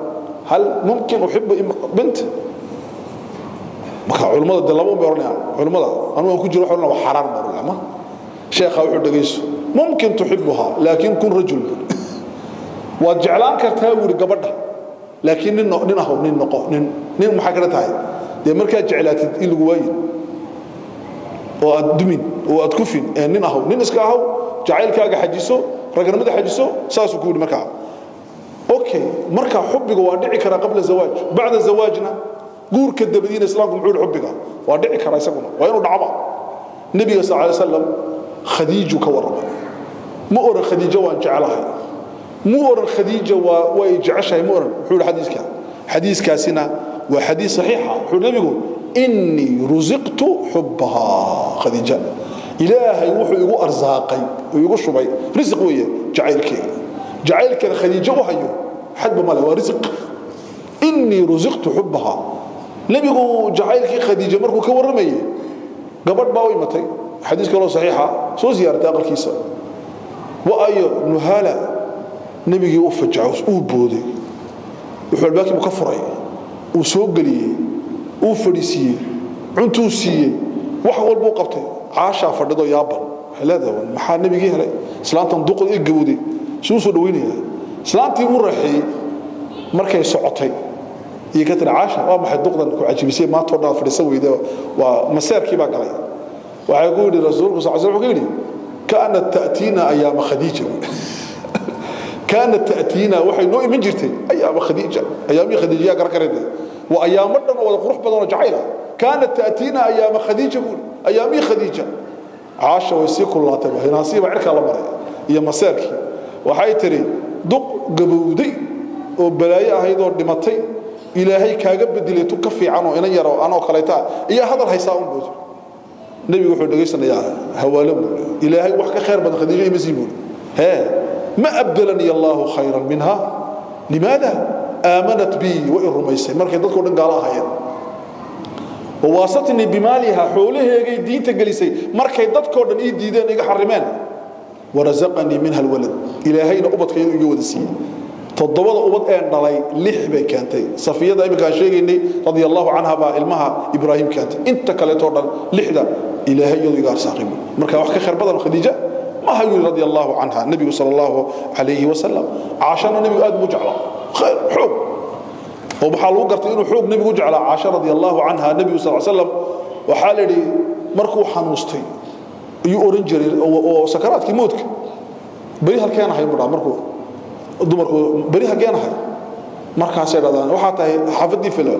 hal mumkin uhibbu bint marka culimada dalabo beeranayaan culimada anu ku jiro xorna waa xaraan barulama sheekha wuxuu dhageyso mumkin tuhibbuha laakin kun rajul waa jeclaan kartaa wuri gabadha laakin nin aho nin noqo nin maxaa kala tahay de marka jeclaatid in lagu waayo oo aad dumin oo aad ku fin nin aho nin iska aho jacaylkaaga xajiso raganimada xajiso saas ku yiri marka okay marka xubbiga waa dhici kara qabla zawaaj bacda zawaajna guurka dabadiina islaamku muxuu xubbiga waa dhici kara isaguna waa inuu dhacba nabiga sallallahu alayhi wasallam khadiija ka warrama ma oran khadiija waan jecelahay ma oran khadiija way jeceshahay ma oran wuxuu xadiiskaasina waa xadiis saxiixa wuxuu nabigu inni ruziqtu hubbaha khadiija ilaahay wuxuu igu arsaaqay oo igu shubay rizq weeye jacaylka khadiija u hayo xadba male waa rizq inni ruziqtu hubbaha nabigu jacaylkii khadiija markuu ka warramay gabadh baa u imatay xadiis kale oo saxiixa soo ziyaartay aqalkiisa wa ayo nuhala nabigi u fajacay uu booday wuxuu albaabkii ka furay uu soo galiyay uu fadhiisiyay cuntuu siiyay wax walba uu qabtay caasha fadhido yaaban halada maxaa nabigi helay islaantan duqad ee gabowday soo dhaweynaya islaantii uu raxay markay socotay iyo ka tir caasha waa maxay duqdan ku cajibisay ma toodha fadhiisa weydo waa masaarkii baa galay waxa uu yiri rasuulku sallallahu alayhi wasallam kaana ta'tina ayyam khadiija kaana ta'tina waxay noo iman jirtay ayyam khadiija ayyam khadiija gargareed wa ayyam dhan wada qurux badan oo jacayla kaana ta'tina ayyam khadiija ayyam khadiija caasha way si kullaatay hinaasiba cirka la maray iyo masaarkii waxay tiri duq gabowday oo balaayo ahayd oo dhimatay ilaahay kaaga bedilay tu ka fiican oo inan yaro anoo kaleeta iyo hadal haysaa un boodo nabigu wuxuu dhageysanayaa hawaalo ilaahay wax ka khayr badan khadiija imasiibo ma abdalani allah khayran minha limaada amanat bi wa irmaysay markay dadku dhan gaala ahaayeen وواسطني بمالها حولها دينتا جلسي مركي ددكو دن اي ديدان iga xarimeen ورزقني منها الولد الهينا ubadkay iga wadasiin todobada ubad ee dhalay 6 bay keentay safiyada imika sheegaynay radiyallahu anha ba ilmaha ibrahim keentay inta kale too dhan 6da ilaahay iga arsaaqay marka wax ka khayr badan khadiija ma hayo radiyallahu anha nabiga sallallahu alayhi wasallam aashana nabiga aad mujacla khayr xub وبحال وقرتي انه خوق نبي وجعل عائشه رضي الله عنها النبي صلى الله عليه وسلم وحالدي markuu xanuustay iyo oran jiray oo sakaraadkii moodka bari halkeen ahay markuu dumarku bari halkeen ahay markaas ay dhadaan waxa tahay xafadii filan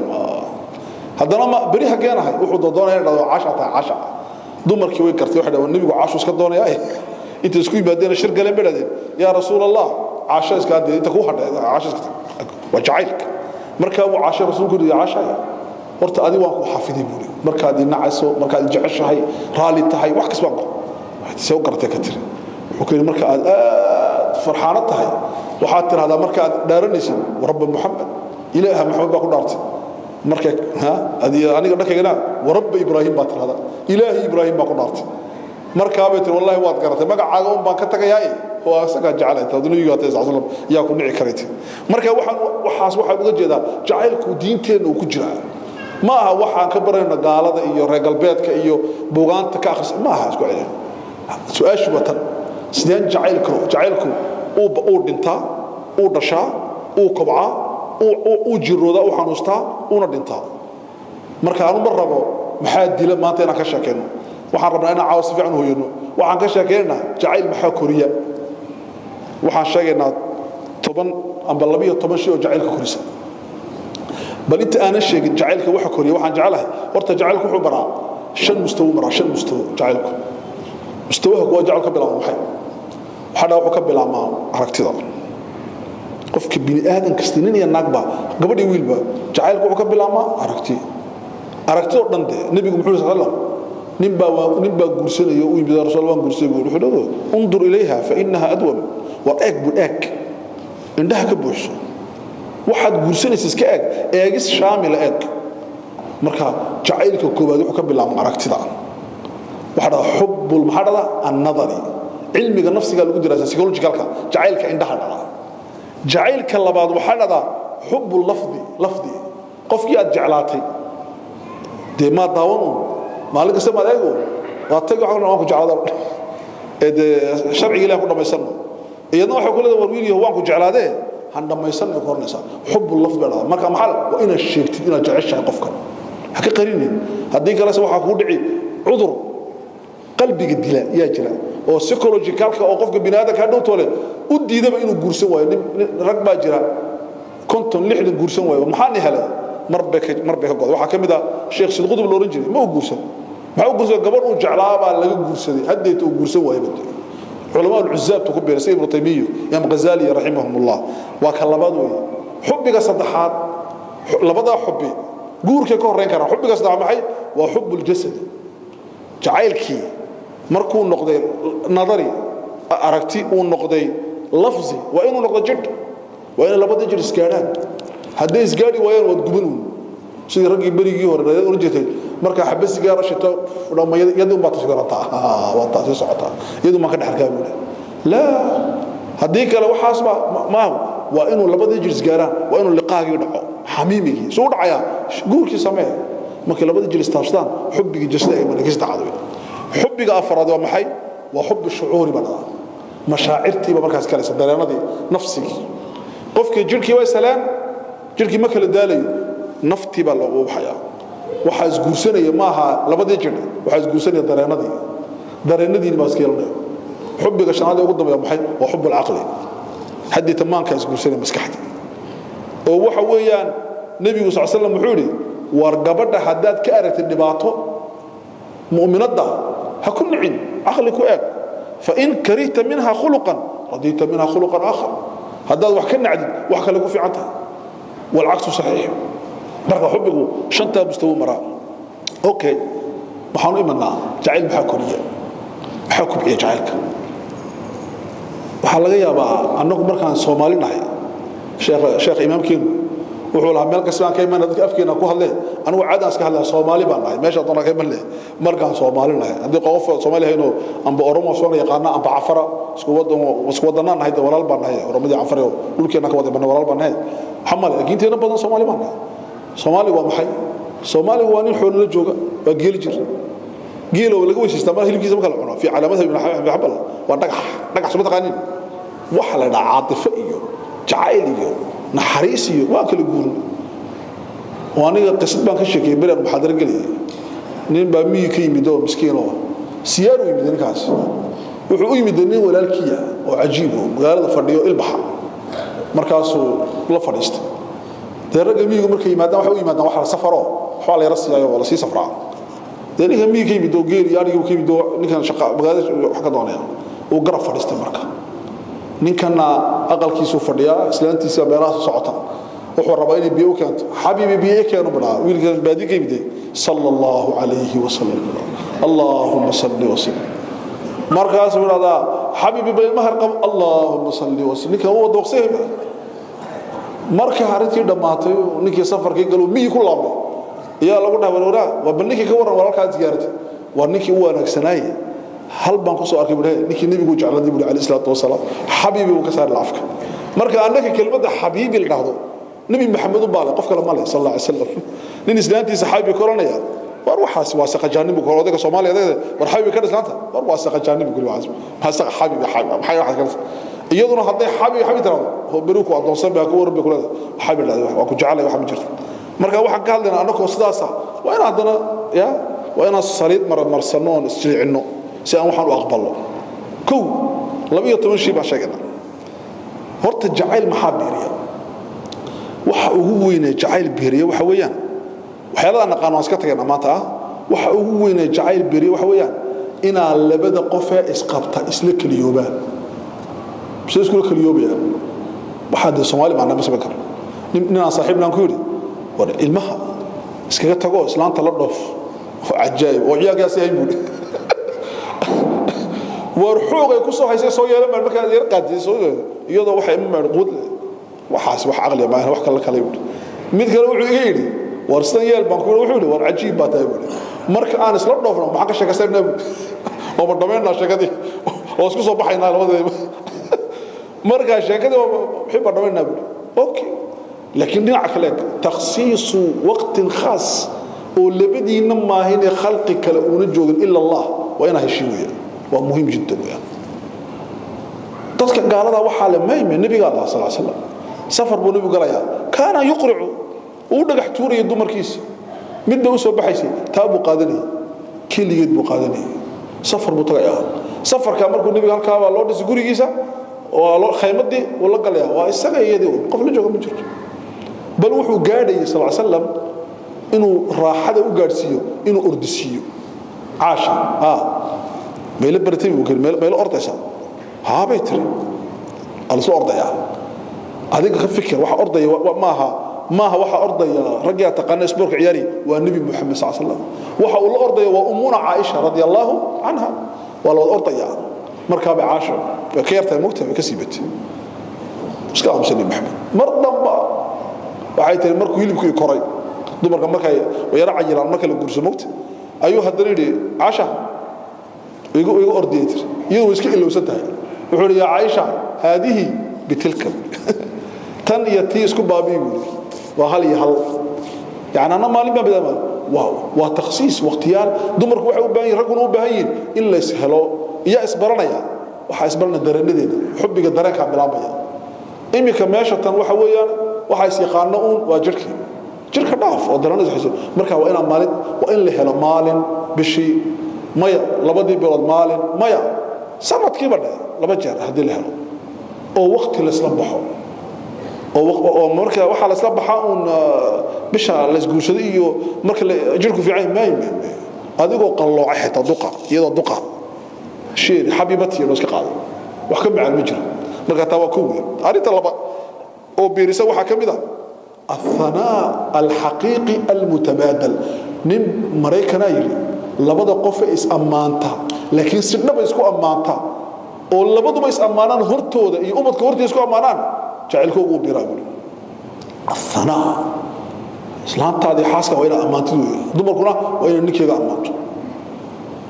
hadana ma bari halkeen ahay wuxuu doonayay dhado caasha ta caasha dumarkii way kartay waxa dhawan nabigu caashu iska doonayay inta isku yimaadeen shir galeen badadeen ya rasuulallah caasha iska hadii inta ku hadhay caasha iska wajailka marka uu caasha rasuulku yiri caasha horta adi waan ku xafiday buuri marka adi nacayso marka adi jeceshahay raali tahay wax kasban waxaad soo gartay ka tiri wuxuu yiri marka aad farxaana tahay waxaad tiraahdaa marka aad dhaaranaysid rabb muhammad ilaaha muhammad baa ku dhaartay marka adi aniga dhankayna rabb ibrahim baa tiraahdaa ilaahi ibrahim baa ku dhaartay marka bay tir wallahi waad garatay magacaaga oo baan ka tagayaa oo asaga jacayl tadniyo taas aslan yaa ku dhici kareetay marka waxaas waxa uga jeedaa jacaylku diinteena uu ku jiraa ما aha waxaan ka barayna gaalada iyo reer galbeedka iyo buugaanta ka akhris ma aha isku celin su'aashu watan sideen jacaylku uu dhintaa uu dhashaa uu kobcaa uu jirooda uu xanuustaa una dhintaa marka aanu ma rabo maxaa dila maanta inaan ka sheekeyno waxaan rabnaa inaan caawa si fiican u hoyano waxaan ka sheekeynaa jacayl maxaa koriya waxaan sheegaynaa 10 amba 12 shay oo jacaylka korisa bal inta aan sheegin jacaylka waxa koriya waxaan jecelahay horta jacaylku wuxuu baraa 5 mustawa maraa 5 mustawa jacaylku mustawaha kuwa jacaylka bilaabo maxay waxa wuxuu ka bilaabmaa aragtida qofka bini aadan kasta nin iyo naagba gabadhi wiilba jacaylku wuxuu ka bilaabmaa aragtido dhan nabigu muxuu sallallahu نبى قرسنا يوم بدر رسول الله قرسنا يقول حلو انظر إليها فإنها أدوم وأك بالأك عندها كبوش واحد قرسنا سكاك أجس شامل أك مركا جعلك كوبادي وكبر الله معركة تدا واحد حب المحرضة النظري علمك النفسي قال قدر سيكولوجي قالك جعلك عندها جعلك الله بعض محرضة حب اللفظي قفكي أجعلاتي دي ما داونوا مالك سما دايغو واتغ waxaan ku jeclaado sharciga ilaahay ku dhameysano iyadoo waxa kula warwiiliyo waan ku jeclaadee han dhameysano kornaysa xubbu lafd baa marka maxal waa ina sheegtid ina jeceshahay qofkan ha ka qarinin hadii kale waxa ku dhici cudur qalbiga dila yaa jira oo psychologicalka oo qofka bini'aadamka hadhow toole u diidaba inuu guursan waayo rag baa jira konton lixdan guursan waayo maxaa ni helay marbe ka god waxa kamida sheekh sid qudub loo ranjiray ma uu guursan ma uu guursan gabadh uu jeclaaba laga guursaday hadeeto uu guursan waayo bad علماء العزاب تكون بيرسي ابن تيميه يا غزالي رحمهم الله وكلباد وي حبك صدحات لبدا حبي غورك كهرين كره حبك صدح maxay waa حب الجسد jacaylki markuu noqday nadari aragti uu noqday lafzi waa inuu noqdo jid waa in labada jid iskaadaan haddii isgaadi waayeen wad gubanu sidii ragii barigii hore oo jeetay marka xabas gaar shito dhamayada yadu ma tasgarata waa taasi socota yadu ma ka dhaxalkaa buule la hadii kale waxaas ma waa inuu labada jid isgaaraan waa inuu liqaagi dhaco xamiimigi soo dhacaya guurkii samee marka labada jid istaafstaan xubbiga jasada ay mana kisdacado xubbiga afraad waa maxay waa xubb shucuuri bada mashaa'irtiiba markaas kale sadareenadii nafsiga qofka jirkii way salaan jirkii ma kala daalayo nafti baa loo waxaya waxa isguursanaya maaha labada jir waxa isguursanaya dareenadii ma iska yeelanayo xubbiga shanaad ugu dambeeya maxay waa xubbul aqli hadii tamaanka isguursanaya maskaxda oo waxa weeyaan nabigu sallallahu alayhi wasallam wuxuu yiri war gabadha hadaad ka aragtid dhibaato mu'minada ha ku nicin aqli ku eeg fa in karita minha khuluqan radita minha khuluqan akhar hadaad wax ka nacdid wax kale ku fiicanta wal aqsu sahih marka xubbigu shanta mustawa mara okay waxaan u imanaa jacayl maxaa koriya maxaa ku bixiya jacaylka waxa laga yaabaa annagu markaan Soomaalinahay sheekh imaamkiin wuxuu lahaa meel kasbaan ka iman dadka afkeena ku hadleen anigu caadaas ka hadlaa Soomaali baan nahay meesha doona ka iman markaan Soomaalinahay hadii qof Soomaali hayno amba Oromo soo yaqaana amba Afara isku wadanaan nahay walaal baan nahay Oromada Afara dhulkeena ka wada walaal baan nahay xamal aginteena badan Soomaali baan nahay Soomaali waa maxay Soomaali waa nin xoolo la jooga waa geel jir geelo laga weysiistaa mar hilibkiisa ma kala cuno fi calaamadaha ibn Habal waa dhagax soo taqaanin waxa la dhaca caatifa iyo jacayl iyo naxariis iyo waa kala guurin waaniga qisad baan ka sheekay bilan muxaadar galay nin baa mii ka yimid oo miskiin oo siyaar u yimid ninkaas wuxuu u yimid nin walaalkiya oo cajiib oo magaalada fadhiyo ilbaxa markaasuu la fadhiistay daraga miigu markay yimaadaan waxa u yimaadaan waxa safaro waxa la yarsiyayo wala si safraa dariga miigu yimid oo geeri yaanigu ka yimid oo ninkan shaqa magaalada wax ka doonaya oo garab fadhiistay marka ninkana aqalkiisu fadhiya islaantiisa beeraha socota wuxuu rabaa inay biyo keento habibi biyo keeno bada wiilka baadi ka yimid sallallahu alayhi wa sallam allahumma salli wa sallim markaas wada habibi bay mahar qab allahumma salli wa sallim ninka uu doqsay marka harintii dhamaatay ninkii safarkii galuu mii ku laabay yaa lagu dhawaraa waa balninkii ka waran walaalka ziyaaratay waa ninkii uu wanaagsanay hal baan ku soo arkay buu ninkii nabigu jeclaaday buu alayhi salaatu wasalaam habibi uu ka saar laafka marka annaka kelmadda habibi la dhahdo nabi maxamed u baalay qof kale ma leh sallallahu alayhi wasallam nin islaantii saxaabi koranaya war waxaas waa saqajaanibu kor odayga Soomaaliyeed war xabiib ka dhislaanta war waa saqajaanibu kul waas ha saqa xabiib maxay wax kale iyaduna haday xabiib tiraado oo beruku adoonsan baa ku warbi kula xabiib la waa ku jacalay wax ma jirto marka waxaan ka hadlaynaa anako sidaas waa in hadana ya waa in sariid marsanoon isjilcino si aan waxaan u aqbalo ko 12 shii ba sheegana horta jacayl maxaa beeriya waxa ugu weyn ee jacayl beeriya waxa weeyaan waxyaalaha naqaan waan iska tagaynaa maanta waxa ugu weyn ee jacayl beeriya waxa weeyaan ina labada qof ee isqabta isla kaliyoobaan isku kaliyoobaan waxa de Soomaali ma nabas bakar nin saaxiibna ku yiri war ilmaha iskaga tago islaanta la dhoof ajaayib oo iyaga si ay buud war xoogay ku soo haysay soo yeelan marka yar qaadiso iyadoo waxa ima quud waxaas wax aqli ma wax kala kale mid kale wuxuu iga yiri war san yeel baan ku wuxuu yiri war ajiib baa tahay marka aan isla dhoofno maxaa ka sheekaysnaa oo ma dhameeyna sheekadii oo isku soo baxaynaa labadeeba marka sheekadii wixii ba dhameeyna okay laakiin dhinaca kale takhsiis waqt khaas oo labadiina maahin khalqi kale una joogin illa Allah wa ina heshiiyo waa muhiim jiddan weeyaan dadka gaalada waxa la meeyay nabiga Allah sallallahu alayhi wasallam safar buu nabigu galaya kaana yuqri'u uu dhagax tuuriyo dumarkiisa mid baa soo baxaysay taabu qaadanay kiligeed buu qaadanay safar buu tagaya safarka markuu nabiga halka waa loo dhisay gurigiisa oo loo khaymadii wala galaya waa isaga iyadii qof la jooga ma jirto bal wuxuu gaadhay sallallahu alayhi wasallam inuu raaxada u gaarsiiyo inuu ordisiyo caasha meel bartay uu meel ordaysa baytri alsoo ordaya adiga ka fikir waxa ordaya maaha waxa ordaya ragiya taqana isboorka ciyaari waa nabi muhammad sallallahu alayhi wasallam waxa uu la ordaya waa ummuna aisha radiyallahu anha wala ordaya marka ba caasha ka yartay mugtay ka siibtay iska amsani muhammad mardamba waxay tahay markuu hilibku koray dumarka markay yara cayilaan marka la gurso mugtay ayuu hadana yiri caasha igu ordiyay iyadoo iska ilowsan tahay wuxuu ya Aisha hadihi bitilka tan yati isku baabiyo waa hal iyo hal yaani ana maalin baan bidaa waaw waa takhsiis waqtiyaal dumarku waxay u baahan yihiin raguna u baahan yihiin in la ishelo iyo isbaranaya waxa isbarana dareenadeeda xubbiga dareenka bilaabaya imika meesha tan waxa weeyaan waxa is yaqaano waa jirka dhaaf oo dareenada xiso marka waa ina maalin waa in la helo maalin bishii maya labadii bilood maalin maya sanadkii badhay laba jeer hadii la helo oo waqti la isla baxo oo marka waxa la isla baxaa bisha la isguursado iyo marka jirku fiican ma yimaado adigoo qalloocay xitaa duqa iyadoo duqa sheer xabibati loo iska qaado wax ka macaan ma jiro marka taa waa kuwi arinta laba oo beerisa waxa kamid ah الثناء الحقيقي المتبادل نم مريكنا يري labada qof is amaanta laakiin si dhab isku amaanta oo labaduba is amaanaan hortooda iyo umadka hortooda isku amaanaan jacaylkoodu uu biraa afana islaantaadi xaaska waa ina amaantidu dumarkuna waa ina ninkeega amaanto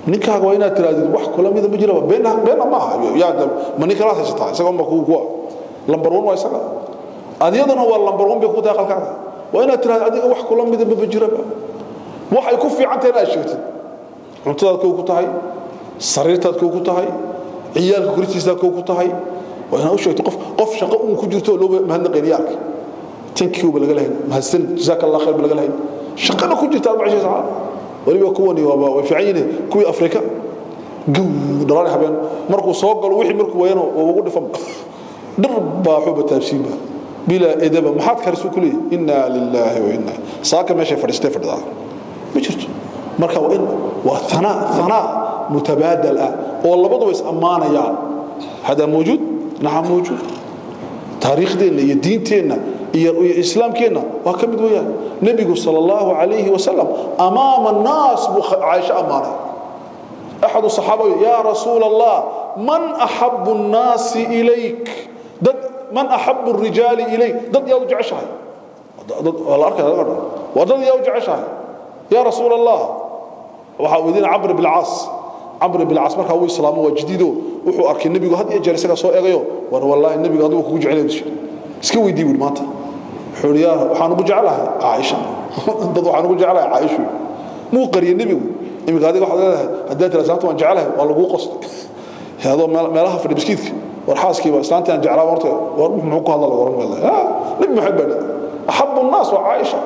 ninkaaga waa ina tiraadid wax kula mid ma jiro been ma aha yaa mani kala haysta isaga ma ku lambar 1 waa isaga adiyaduna waa lambar 1 bay ku daaqalkaaga waa ina tiraadid adiga wax kula mid ma jiro waxay ku fiican tahay sheegtid cuntada ku tahay sariirtaad ku tahay ciyaalka gurigiisa ku tahay waana u sheegtay qof shaqo uu ku jirto loo mahadnaqay yaalka thank you balaga lahayn mahadsan jazakallahu khayr balaga lahayn shaqada ku jirta 24 saac waliba kuwani waa fiicayeen kuwi Afrika dhalay habeen markuu soo galo wixii markuu wayno oo ugu dhifan dirba xuba taabsiinba bila edaba maxad karsu kulii inna lillahi wa inna saaka meesha fadhiistay fadhida ma jirto marka waa thana mutabadal oo labadu is amaanayaan hada mawjud naam mawjud taariikhdeena iyo diinteena iyo islaamkeena waa kamid weeyaan nabiga sallallahu alayhi wa sallam amaama an-nas Aisha amaana ahad as-sahaba ya rasul Allah man ahabbu an-nas ilayk dad man ahabbu ar-rijali ilayk dad yaa jeceshahay dad wala arkada wadad yaa jeceshahay ya rasul Allah waxa wadina Amr bil As marka uu islaamo waa jadiido wuxuu arkay nabigu had iyo jeer isaga soo eegayo war wallahi nabigu adigu ku jecel iska weydii maanta حريار وحنا بجعلها عائشة ضد وحنا بجعلها عائشة مو قرية النبي إمي قاعد يقول حضرتها هدات الأسلام وأنا جعلها والله قو قصد هذا ما لها في البسكيت والحاس كي وأسلامتي أنا جعلها ورته وأروح معك هذا الورم والله نبي محبنا أحب الناس وعائشة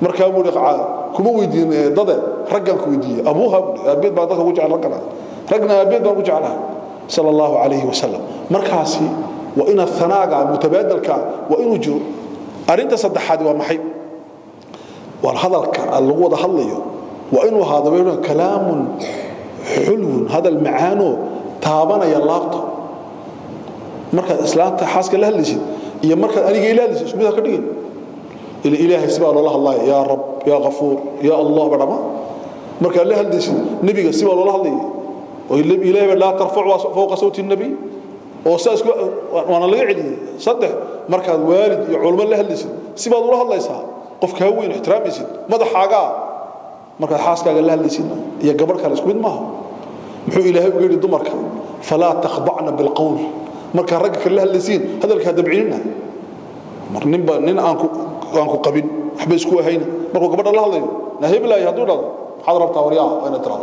مركب ولقى كم ويدين ضد رجل كويدية أبوها أبيت بعضها وجع رجنا أبيت بعض وجعلها صلى الله عليه وسلم مركاسي وإن الثناء متبادل وإن وجو أرنت صدق حد ومحي والهذا اللغة ده حليه وإنه هذا بيقول كلام حلو هذا المعانو تابنا يلابطه مركز إسلام تحاسك الله اللي شيء يا مركز أنا جاي الله اللي شو بده كدين الإله سبحان الله يا رب يا غفور يا الله برما مركز الله اللي شيء نبي سبحان الله اللي والإله لا ترفع فوق صوت النبي وأساس وأنا اللي عدي صدق مركز والد يعلم الله اللي شيء سبحان الله يسها قف كهوين احترام يسيد ماذا حاجة مركز حاسك الله اللي شيء يا قبر كان اسكت معه محو إلهي وقيل الدمرك فلا تخضعنا بالقول مركز رجك الله اللي سين هذا اللي كدبعيننا نبى أنكو قبيل حبيس كوا هينا مركز قبر الله الله نهيب لا يهدون الله حضر بتورياه وين ترى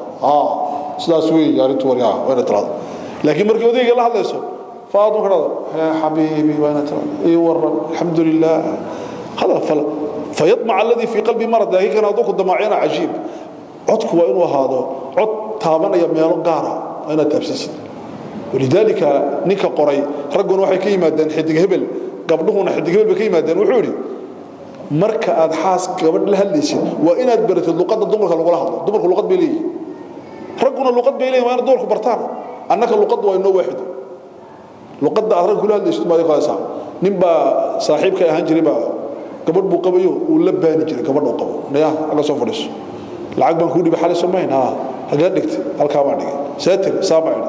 سلاسوي يا ريت ورياه وين ترى لكن مركز وديك الله الله يسوع فاضل كذا يا حبيبي وين ترى إيه ورا الحمد لله هذا فيطمع الذي في قلبي مرض هيك أنا أذوق الدماعين عجيب عدك وإنه هذا عد تابنا يميل قارة أنا تبسيس ولذلك نيك قري رجل واحد كيما دن حد هبل قبلهم حد هبل بكيما دن وحوري مركا أدحاس قبل لها اللي شيء وإن أدبرت اللقطة الضمر كالوقت الضمر كالوقت بيلي رجل اللقطة بيلي وأنا دور خبرتان أنك اللقطة وإنه واحد لقطة أدرك كلها اللي اشتباه قاسا نبى صاحبك هنجري بقى قبل بوقبيو ولبان جري قبل بوقبو نيا على سفرس العقبان كودي بحال سمين هاجا دغت halka baan dhigay saatir saabacay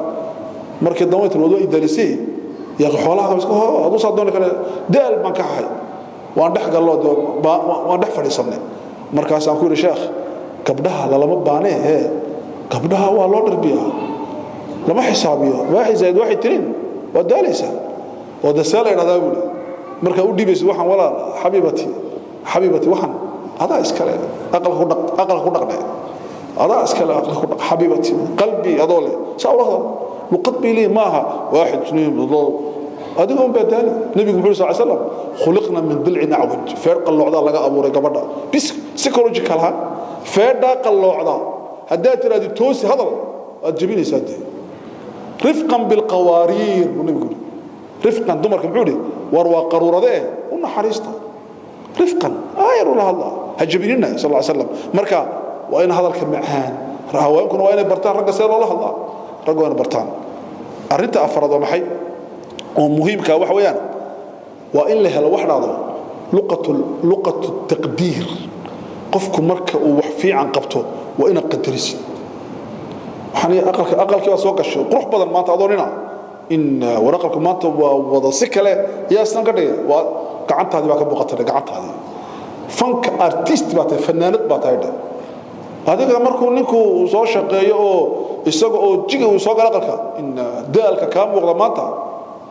markii dawladda wado idalisay ya xoolaha isku hadu soo doon kale daal baan ka hay waan dhex gallo waan dhex fadhiisanay markaas aan ku yiri sheekh gabdhaha lama baanay gabdhaha waa loo darbiyaa lama xisaabiyo waaxid zaid waaxid tirin wadaalisa wadasala ina daawul marka u dhibayso waxaan walaal xabiibati waxaan هذا إسكال أقل خدق هذا إسكال أقل خدق حبيبتي قلبي أضول سأقول هذا لقد بيلي معها واحد اثنين بالله هذا هم بدالي النبي محمد صلى الله عليه وسلم خلقنا من ضلع نعوج فرق اللعضة لقى أبو رجبنا بس سيكولوجيكال ها فرق اللعضة هدات هذه توسي هذا الجبين سادي رفقا بالقوارير النبي يقول رفقا دمر كمعودي وروا قرورة ده ونا حريصته رفقا آير الله الله هجبيننا صلى الله عليه وسلم مركا وين هذا الكمعان راه يمكن وين برتان رجع سير الله الله رجع وين برتان أرنت أفراد ومحي ومهم كوحويان وإن له الواحد هذا لقة التقدير قفكم مركا وحفي عن قبته وإن قدرس وحني أقل كي أسوق الشيء قروح بدل ما تعذرنا إن ورقكم ما تبغى سكلة يا سنقدي قعدت هذه بقى بقطر قعدت هذه فنك أرتيست بات فنانات بات هذا هذا كمان مركو نيكو صار شقية أو يسوق أو جيجي ويسوق على قلك إن دالك كام وغلماتا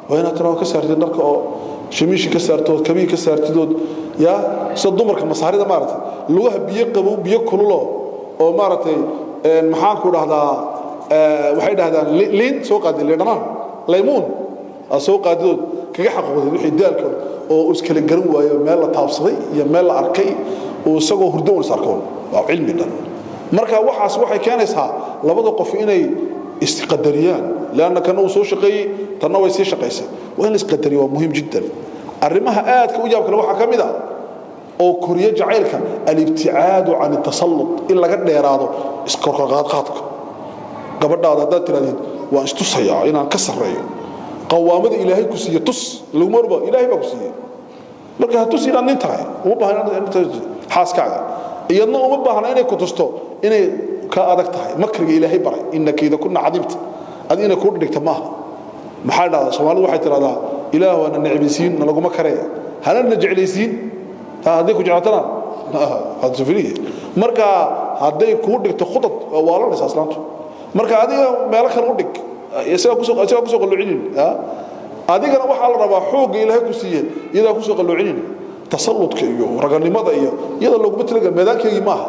وين ترى كسرت النرك أو شميش كسرته كبير كسرت دود يا صدمرك مصاري ده مارت لوه بيقبو بيأكلوا له أو مارتي محاكو هذا واحد هذا لين سوق هذا اللي نما ليمون السوق هذا كي حقوقه وحي دالك oo iskala garan waayo meel la taabsaday iyo meel la arkay oo isagoo hurdo u sarkoon waa cilmi dhan marka waxaas waxay keenaysaa labada qof inay istiqadariyaan laana kana uu soo shaqeeyay tanna way sii shaqeysay waa in isqadariyo waa muhiim jiddan arrimaha aadka u yaab kale waxa kamid ah oo koriya jacaylka al-ibtiaad an at-tasallud in laga dheeraado iskorqaad qaadka gabadhaada hada tiraadid waa istusaya inaan ka sareeyo قوامد إلهي كسية تس لو مربى إلهي بكسية مركها تس إلى ننتهي ومبهنا أنت حاس كذا يلا ومبهنا إنك كتستو إني كأدك تهي مكر إلهي بري إنك إذا كنا عدمت أدينا كودك تماه محل هذا سؤال واحد ترى هذا إله وأنا نعبسين نلقو مكرية هل نجعليسين هذيك جعلتنا هذا سفريه مركها هذي كودك تخطط والله نسأل مركها هذه مالك خلودك isaga ku soo qalluucinin adigana waxa la rabaa xoog Ilaahay ku siiyay iyada ku soo qalluucinin tasalludka iyo raganimada iyo iyada loogu talagalay meedaankeegi maaha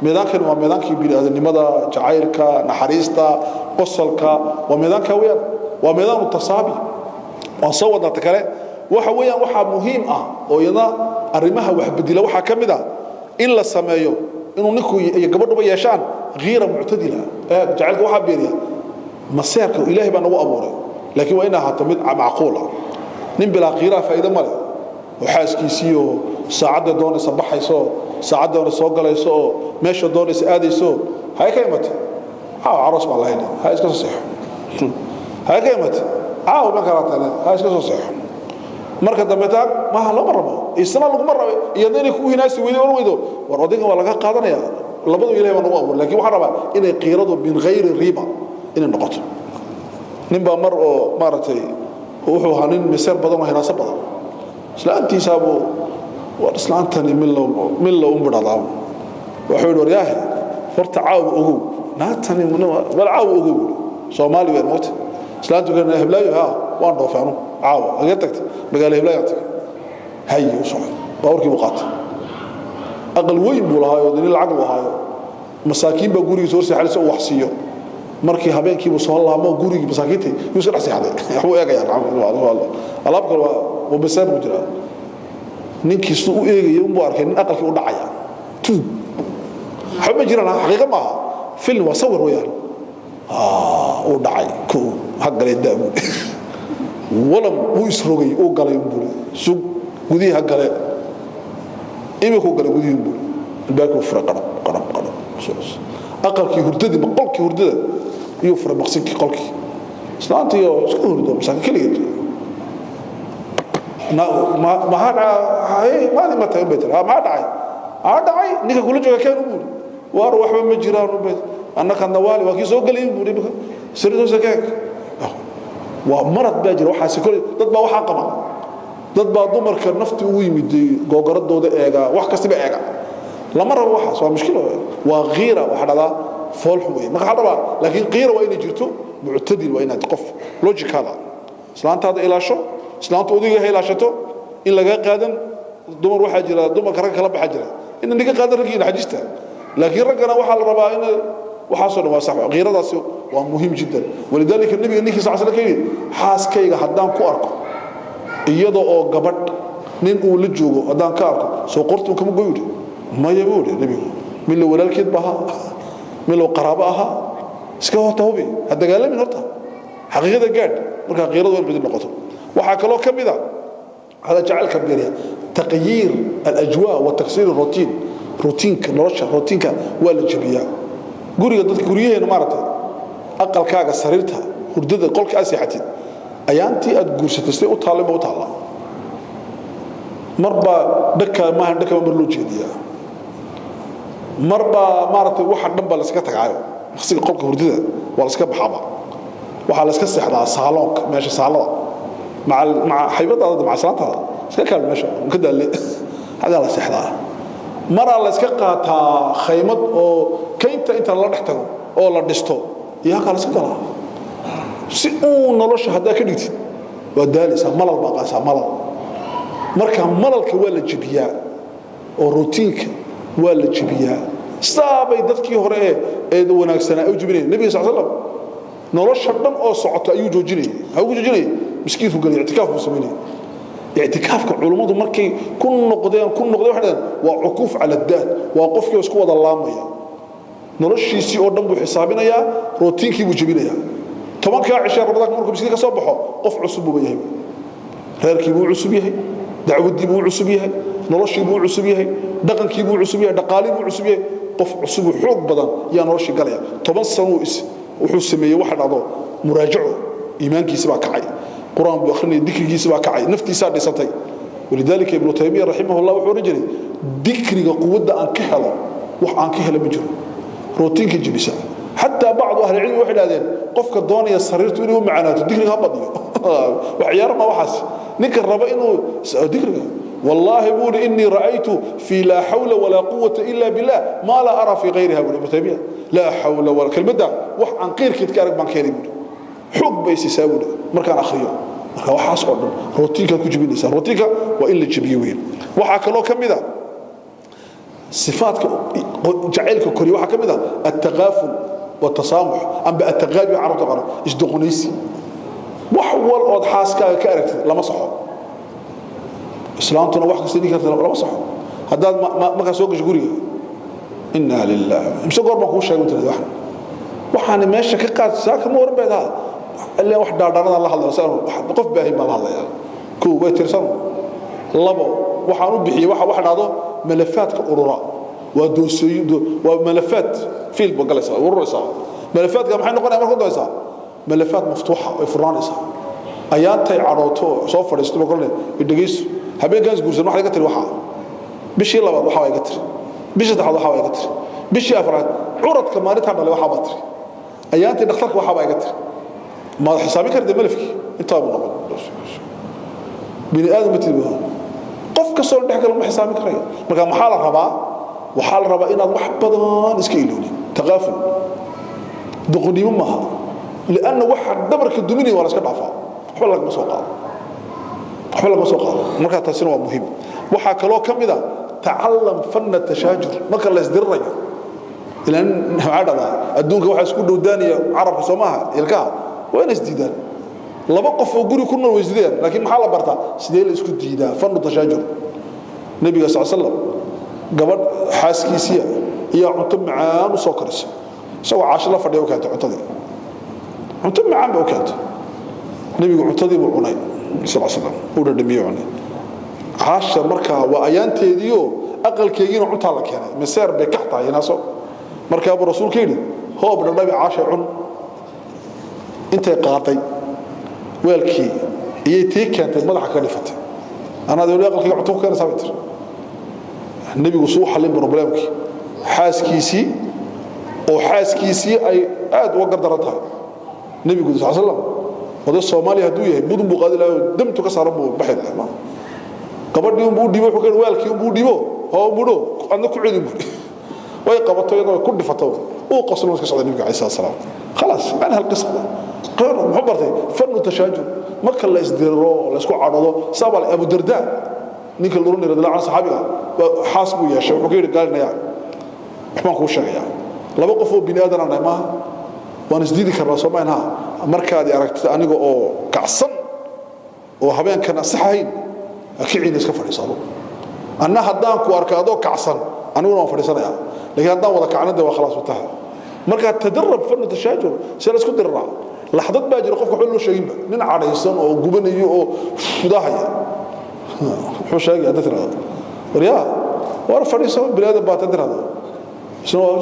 meedaankan waa meedaankii bini'aadanimada jacaylka naxariista qosolka waa meedaanka weeyaan waa meedaan tasaabi oo soo wadata kale waxa weeyaan waxa muhiim ah oo iyada arrimaha wax bedela waxa kamid ah in la sameeyo inuu ninku iyo gabadhuba yeeshaan غير معتدله jacaylka waxa beeriya maseerka ilaahay baa nagu abuuray laakiin waa inaha tamid macquula nin bila qiira faa'iido male waxaaskiisiyo saacada doonaysa baxayso saacada doonaysa soo galayso meesha doonaysa aadayso hay ka imata aroos baa lahayn hay iska soo saxo hay ka imata ma karaatana hay iska soo saxo marka dambe taag ma lama rabo isna lagu marabo iyadana ku hinaasi weydo war odayga waa laga qaadanaya labadu ilaahay baa nagu abuuray laakiin waxa rabaa inay qiiradu min ghayri riba inay noqoto nin baa mar oo maaratay wuxuu hanin miseer badan oo hinaasa badan islaantiisa buu war islaantani millo umbadada wuxuu yiri wariyaahay horta caaw ogow naatani wal caaw ogow Soomaali weyn moot islaantu kana heblaayo waan dhoofano caaw aga tagtay magaalo heblaayo hayo soo baawrkii buu qaatay aqal weyn buu lahayo in lacag uu hayo masaakiin ba guriga soo saxayso wax siiyo markii habeenkii uu soo laamo guriga masaakiinta uu soo dhaxsixaday wuxuu eegayaan alaab kale waa basar u jira ninkii soo u eegay uu arkay in aqalkii u dhacaya tu xaba jirana xaqiiqo ma film waa sawir weeyaan uu dhacay ku haggalay daabu wala uu isrogay uu galay buu sug gudiha galay إيمكو قال جودين بول الباكو فرق قرب أقلك هرددي مقلك هرددي يفرق مقصدك قلك سنانتي شكو هردو مساك كل يد ما هذا هاي ما لي متى بيتر ما داعي نيجا كل جوا كانوا بول واروح من جيران بيت أنا كان نوالي وكي سوق لي بول بك سردو سكاك ومرض باجر وحاسي كل تطبع وحاقمة dad baa dumarka nafti u yimid googaradooda eega wax kasta ba eega lama rabo waxa soo mushkil waa qiira waxa dhada fool xumeey ma xadaba laakiin qiira waa inay jirto mu'tadil waa inay qof logical islaantaada ilaasho islaantu odiga ilaashato in laga qaadan dumar waxa jira dumarka rag kala baxa jira in niga qaadan ragii xajista laakiin ragana waxa la rabaa in waxa soo dhawa sax qiiradaas waa muhiim jiddan walidaalika nabiga ninki sallallahu alayhi wasallam xaaskayga hadaan ku arko iyada oo gabadh nin uu la joogo hadaan ka arko soo qortu kuma gooydo ma yabuud nabigu milo walaalkeed baha milo qaraabo aha iska hota hubi hada gaalamin horta xaqiiqada gaad marka qiiradu way bidin noqoto waxa kale oo kamida hada jacaylka beeriya taqyiir al-ajwa wa taksir al-rutin rutinka nolosha rutinka waa la jabiya guriga dadka guriyeena maartay aqalkaaga sariirta hurdada qolka asixatid ayaantii aad guursatay u taalay u taala marba dhaka ma loo jeediya marba maartay waxa dhanba la iska tagaayo waqtiga qolka hurdada waa la iska baxaba waxa la iska seexdaa saalonka meesha saalada maca haybadaada maca salaantada iska kala meesha ka dalay hada la seexdaa mara la iska qaataa khaymad oo kaynta inta la dhaxtago oo la dhisto yaa kala iska galaa si uu nolosha hada ka dhigtid waa daalisa malal baqasa malal marka malalka waa la jibiyaa oo routiinka waa la jibiyaa saabay dadkii hore ee wanaagsanaa u jibinay nabiga sallallahu alayhi wasallam nolosha dhan oo socota ayuu joojinay miskiinku gal i'tikaaf buu sameeyay i'tikaafka culimadu markay ku noqdeen waxaan waa uquuf ala daad waa qofkii isku wada laamaya noloshiisii oo dhan buu xisaabinayaa routiinkii buu jibinayaa tobanka cisha rabada markuu miskiin ka soo baxo qof cusub buu yahay reerkii buu cusub yahay dacwadii buu cusub yahay noloshii buu cusub yahay dhaqankii buu cusub yahay dhaqaalii buu cusub yahay qof cusub xoog badan yaa noloshii galaya 10 sano wuxuu sameeyay wax dhacdo muraajaco iimaankiisa baa kacay quraan buu akhrinay dhikrigiisa baa kacay naftiisa dhisatay walidaalika ibn taymiyyah rahimahullah wuxuu rajay dhikriga quwadda aan ka helo wax aan ka helo ma jiro rootiinka jibisa حتى بعض أهل العلم وحدادين قفك الدنيا صريرت إنه معناته ذكر هبطي وعيار ما وحس نكر ربا إنه ذكر والله يقول إني رأيت في لا حول ولا قوة إلا بالله ما لا أرى في غيرها ابن تيمية لا حول ولا كلمة ده وح عن غير كتكارك بان كريم حب بيس يساوي مركان أخريو marka waxaas oo dhan rootiinka ku jibinaysa rootiinka waa in la jibiyo weyn waxa kale oo kamida صفاتك جعلك كوري waxa kamida التغافل والتصامح ام التغابي عرض قرا اسدقونيسي wax wal oo xaaskaaga ka aragtid lama saxo islaantuna wax kasii kartaa lama saxo hadaad ma ka soo gasho guriga inna lillahi imse goorma ku sheegay inta waxaan meesha ka qaad saaka ma oran beedaa ilaa wax dhaadhanada la hadlo qof baahi ma la hadlaya ku way tirsan labo waxaan u bixiyay waxa dhacdo ملفات كأورورا ودوسيد وملفات فيل بقلسة ورئيسة ملفات كم حين نقولها مركون دوسة ملفات مفتوحة وفرانسة أيام تي عروتو صفر يستلم كلنا الدقيس هبين جالس جوزنا واحد يقتل واحد بشي الله واحد يقتل بشي تحضر واحد يقتل بشي أفراد عرض كمان تحضر واحد بطري أيام تي نختلك واحد يقتل ما حسابي كرد ملفك أنت أبو نقول بني آدم بتلبها qof ka soo dhaxgal ma xisaabi karayo marka maxaa la rabaa inaad wax badan iska ilownin taqaaful duqnimo maaha لأن واحد دبرك الدمني ولا iska dhaafaa waxba laga soo qaado marka taasina waa muhiim waxa kale oo kamida تعلم فن التشاجر marka la isdirrayo ilaan haadada adduunka waxa isku dhowdaaniya carabka Soomaha ilkaha waa isdiidaan laba qof oo guri ku nool weysdeen laakiin maxaa la bartaa sidee la isku diidaa fanu tashaajur nabiga sallallahu alayhi wasallam gabadh xaaskiisa iyo cunto macaan u soo karisay soo caasho la fadhiyo ka cuntadii cunto macaan baa ka nabiga cuntadii buu cunay sallallahu alayhi wasallam uu dhadhamiyo cunay caasha markaa waa ayaanteediyo aqalkeegiina cunta la keenay miseer bay ka taayinaaso markaa buu rasuulku yiri hoob dhadhabi caasha cun intay qaatay weelkii iyo tii keentay madaxa ka dhifatay ana dawlad aqalkiga cunto ka saabtir nabigu soo xalin problemkii xaaskiisii ay aad uga gardaran tahay nabigu sallallahu alayhi wasallam wada Soomaaliya haduu yahay mudun buu qaadi lahaa damtu ka saaran buu baxay ma gabadhii buu dhibo wuxuu ka weelkii buu dhibo oo mudho adna ku cidin way qabato iyadoo ku dhifato oo qoslo iska socday nabiga sallallahu alayhi wasallam خلاص انا هالقصه قرر محبرتي فن التشاجر ما كان لا يسدرو لا اسكو عدودو سبل ابو درداء نيك لورن رضي الله عنه صحابيga حاسبو يا شيخ وغير قالنا waxaan ku sheegaya laba qof oo bini aadan ah ma waan isdiidi karaa Soomaaliya markaad aragtid aniga oo kacsan oo habeenkan saxayn akiin iska fadhiisado anna haddaan ku arkaado kacsan aniguna waan fadhiisanaya laakiin haddaan wada kacnada waa خلاص wataha marka tadarrub fan tashaajur sida isku diraa laxdad baa jira qofka xul loo sheegin nin cadaysan oo gubanayo oo fudahaya wuxuu sheegay dadna wariya war fadhiiso bilaad baa tadrada soo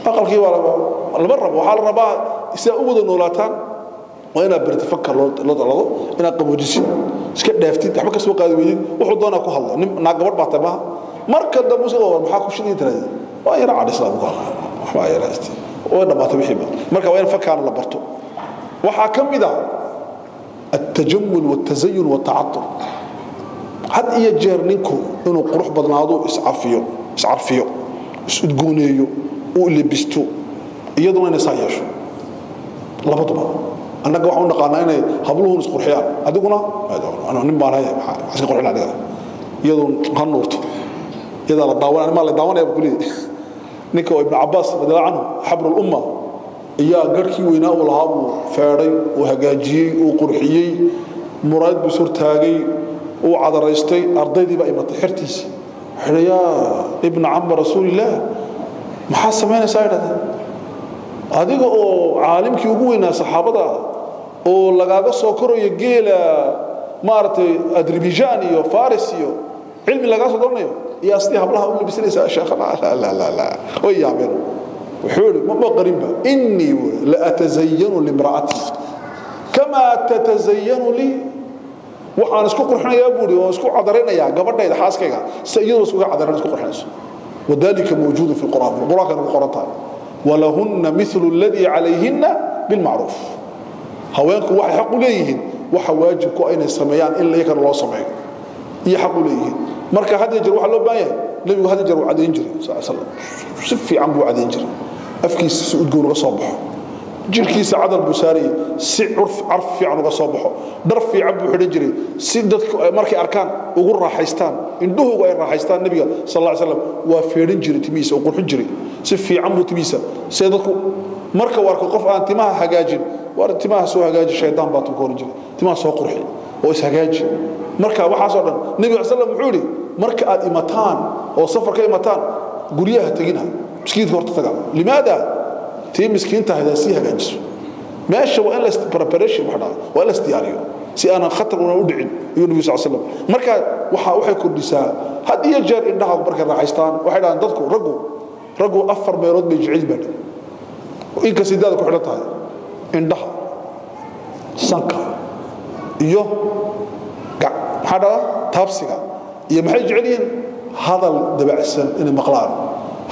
aqalkii wala laba rabo waxa la rabaa isa u wada noolaataan waa ina bartafakar loo dalado ina qaboojisi iska dhaaftid waxba ka soo qaadi weeyeen wuxuu doonaa ku hadlo na gabadh baa tamaa marka dambe soo war maxaa ku shidin taray waa yara cadaysan ku hadlo waxba yaraasti oo dhabaatay wixii marka waa in fakaan la barto waxa kamida التجمل والتزين والتعطر had iyo jeer ninku inuu qurux badnaado iscarfiyo isudgooneeyo oo lebisto iyaduna inay saayasho labaduba annaga waxaan naqaanaa inay habluhu isqurxiyaan adiguna ana nin baan hayaa iska qurxin adiga iyadoo hanuurto iyada la daawan ma la daawanaya kulli ninka ibn Abbas radiyallahu anhu habrul umma iya garkii weynaa oo lahaa uu feeray oo hagaajiyay oo qurxiyay muraad bu surtaagay oo cadaraystay ardaydii baa imatay xirtiisi xiriya ibn Amm rasuulillah maxaa sameynaysaa adiga oo caalimkii ugu weynaa saxaabada oo lagaaga soo korayo geela maartay Azerbaijan iyo Faris iyo cilmi laga soo doonayo iyo astii hablaha u labisanaysa sheekha la way yaabeen وحول ما قريبا إني لأتزين لامرأتي كما تتزين لي وأنا اسكو قرحنا يا بوري واسكو عذرنا يا قبل ده حاسكيا سيدنا اسكو عذرنا اسكو قرحنا وذلك موجود في القرآن كان القرآن ولهن مثل الذي عليهن بالمعروف هواك واحد حق ليهن وحواجبكم أين السميان إلا يكن الله سمعين يحق ليهن مركا هذا يجري واحد لو باين نبي هذا يجري وعد ينجري صلى الله عليه وسلم شفي عم بوعد ينجري afkiisa soo udgoon uga soo baxo jirkiisa cadal busaari si carf fiican uga soo baxo dar fiican buu xidhan jiray si dadku markay arkaan ugu raaxaystaan indhuhu ay raaxaystaan nabiga sallallahu alayhi wasallam waa feedhin jiray timiisa oo qurxin jiray si fiican buu timiisa si dadku marka warka qof aan timaha hagaajin war timaha soo hagaaji shaydaan baa ku korin jiray timaha soo qurxi oo is hagaaji marka waxa soo dhan nabiga sallallahu alayhi wasallam marka aad imataan oo safarka imataan guriyaha tagina miskiinka horta taga limaada تي مسكين تهدا سي هاجيسو ماشي ولا بريباريشن وحده ولا استياريو سي انا خطر ولا ودعين النبي صلى الله عليه وسلم marka waxay kordhisaa hadii jeer indhaha marka raaxaystaan waxay dhahan dadku ragu afar meelood bay jicil bad in ka sidaad ku xidhantahay indhaha sanka iyo hada taabsiga iyo maxay jicilin hadal dabacsan in maqlaan